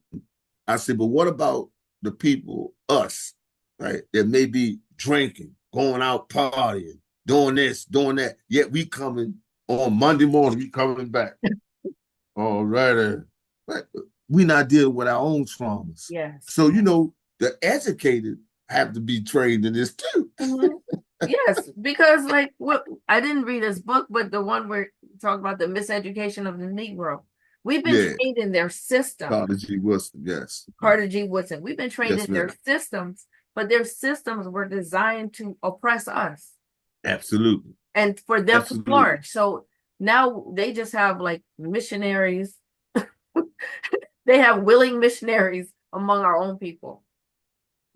I said, but what about the people, us, right? That may be drinking, going out partying, doing this, doing that. Yet we coming on Monday morning, we coming back. All right. But we not dealing with our own traumas. Yes. So, the educated have to be trained in this too. Mhm. Yes, because like what I didn't read his book, but the one where talk about the miseducation of the Negro. We've been Yeah. trained in their system. Carter G. Wilson. Yes. Carter G. Woodson. We've been trained in Yes, their ma'am. systems, but their systems were designed to oppress us Absolutely. and for them to Absolutely. flourish. So now they just have like missionaries. They have willing missionaries among our own people.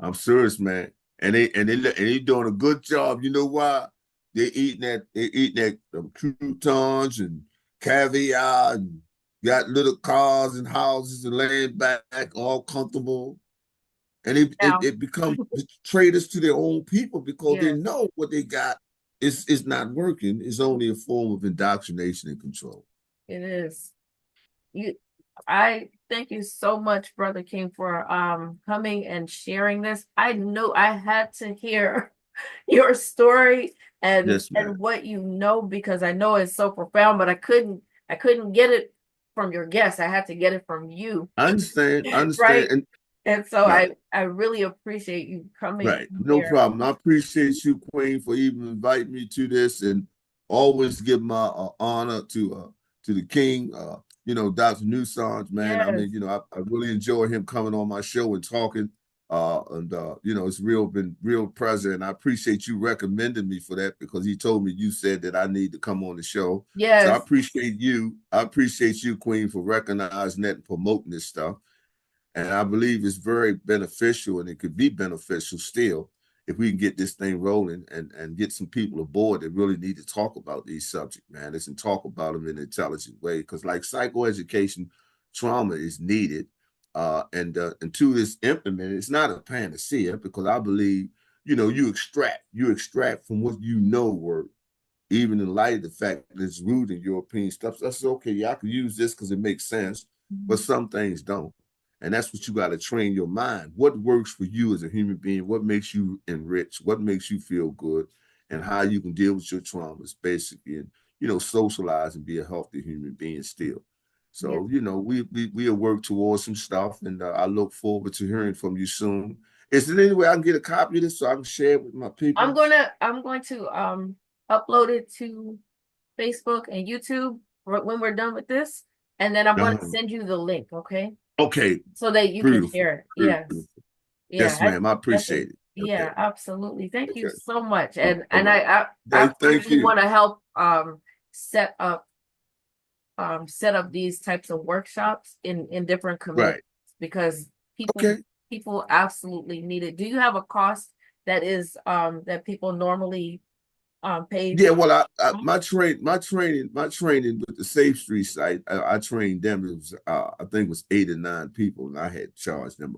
I'm serious, man. And they doing a good job. You know why? They eating that croutons and caviar and got little cars and houses and laying back all comfortable. And Now, it becomes traitors to their own people because they yes, know what they got is not working. It's only a form of indoctrination and control. it is. You I thank you so much, Brother King, for coming and sharing this. I know I had to hear your story Yes, man. and what you know because I know it's so profound, but I couldn't get it from your guest. I had to get it from you. I understand. I understand. Right? And so Right. I really appreciate you coming Right. No here. problem. I appreciate you, Queen, for even inviting me to this and always give my honor to the king, Dr. Newson's man. I Yes. mean, I really enjoy him coming on my show and talking. It's been real pleasure. And I appreciate you recommending me for that because he told me you said that I need to come on the show. So I Yes. appreciate you. I appreciate you, Queen, for recognizing that and promoting this stuff. And I believe it's very beneficial and it could be beneficial still if we can get this thing rolling and get some people aboard that really need to talk about these subjects, man. Listen, talk about them in an intelligent way. Because like psychoeducation, trauma is needed. And until it's implemented, it's not a panacea because I believe, you extract from what you know work, even in light of the fact that it's rooted in European stuff. So that's okay. Yeah, I can use this because it makes sense, but some things don't. And that's what you got to train your mind. What works for you as a human being? What makes you enrich? What makes you feel good? And how you can deal with your traumas, basically, and socialize and be a healthy human being still. Yeah. So we'll work towards some stuff, and I look forward to hearing from you soon. Is there any way I can get a copy of this so I can share it with my people? I'm going to upload it to Facebook and YouTube when we're done with this, and then I'm going to Uh-huh. send you the link, okay? Okay, So that you can beautiful, share it. beautiful. Yes. Yeah, Yes, ma'am. I appreciate definitely. it. Okay, Yeah, absolutely. Thank you okay. so much. All And right. I Thank really you. want to help set up set up these types of workshops in different communities Right. because Okay. people absolutely need it. Do you have a cost that is that people normally pay Yeah. for? Well, my training with the Safe Street site, I trained them. It was, I think it was 8 or 9 people, and I had charged them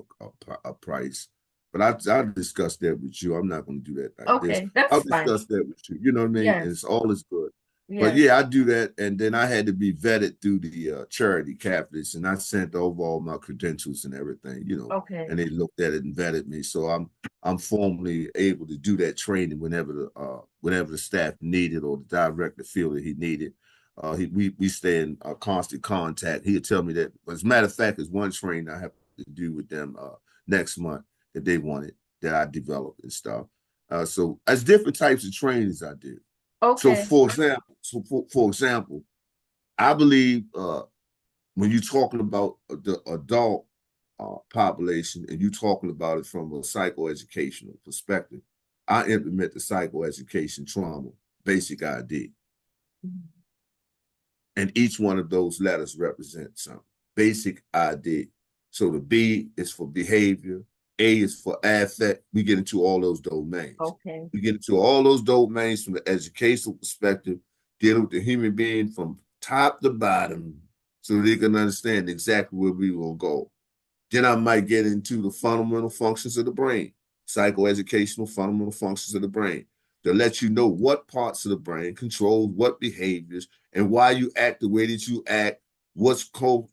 a price. But I discussed that with you. I'm not going to do that like this. Okay, I'll that's fine. discuss that with you. You know what I mean? And Yes, it's all is good. But yes. yeah, I do that, and then I had to be vetted through the charity Catholics, and I sent over all my credentials and everything. Okay. And they looked at it and vetted me. So I'm formally able to do that training whenever the staff needed or the director feel that he needed. We stay in constant contact. He'll tell me that. As a matter of fact, there's one training I have to do with them next month that they wanted that I developed and stuff. So as different types of trainings I do. So Okay. for example, I believe when you're talking about the adult population and you're talking about it from a psychoeducational perspective, I implement the psychoeducation trauma basic ID. And each one of those letters represents something. Basic ID. So the B is for behavior, A is for affect. We get into all those domains. Okay. We get into all those domains from the educational perspective, dealing with the human being from top to bottom, so they can understand exactly where we will go. Then I might get into the fundamental functions of the brain, psychoeducational fundamental functions of the brain, to let you know what parts of the brain control what behaviors and why you act the way that you act, what's how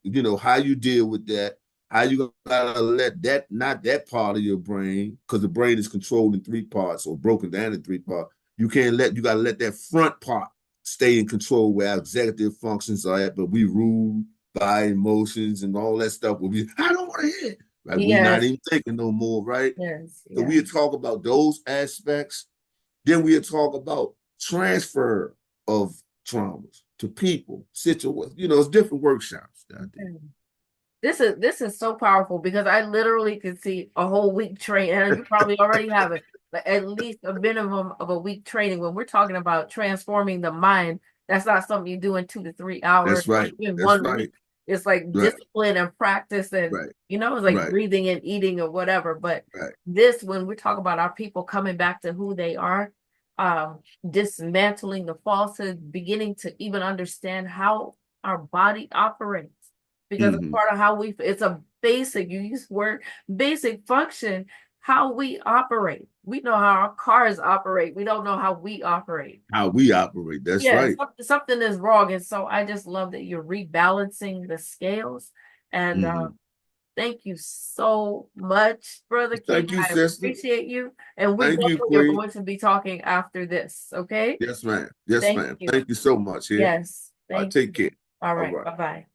you deal with that, how you gotta let that, not that part of your brain, because the brain is controlled in three parts or broken down in three parts. You gotta let that front part stay in control where our executive functions are at, but we rule by emotions and all that stuff. I don't want to hear it. Like we're not even thinking no more, right? Yes. So we talk about those aspects. Then we talk about transfer of traumas to people, situations. It's different workshops. This is so powerful because I literally could see a whole week training, and you probably already have it, but at least a minimum of a week training. When we're talking about transforming the mind, that's not something you do in 2 to 3 hours. That's right. In That's 1 right. week. It's like discipline and practice, and it's like breathing and eating or whatever. But this, when we talk about our people coming back to who they are, dismantling the falsehood, beginning to even understand how our body operates. Because it's part of how it's a basic, you use the word basic function, how we operate. We know how our cars operate. We don't know how we operate. How we operate. That's right. Something is wrong. And so I just love that you're rebalancing the scales. And thank you so much, Brother King. Thank you, I sister. appreciate you. And we Thank you, definitely are Queen. going to be talking after this. Okay? Yes, ma'am. Yes, ma'am. Thank you so much. Yes. Take care. All right. Bye-bye.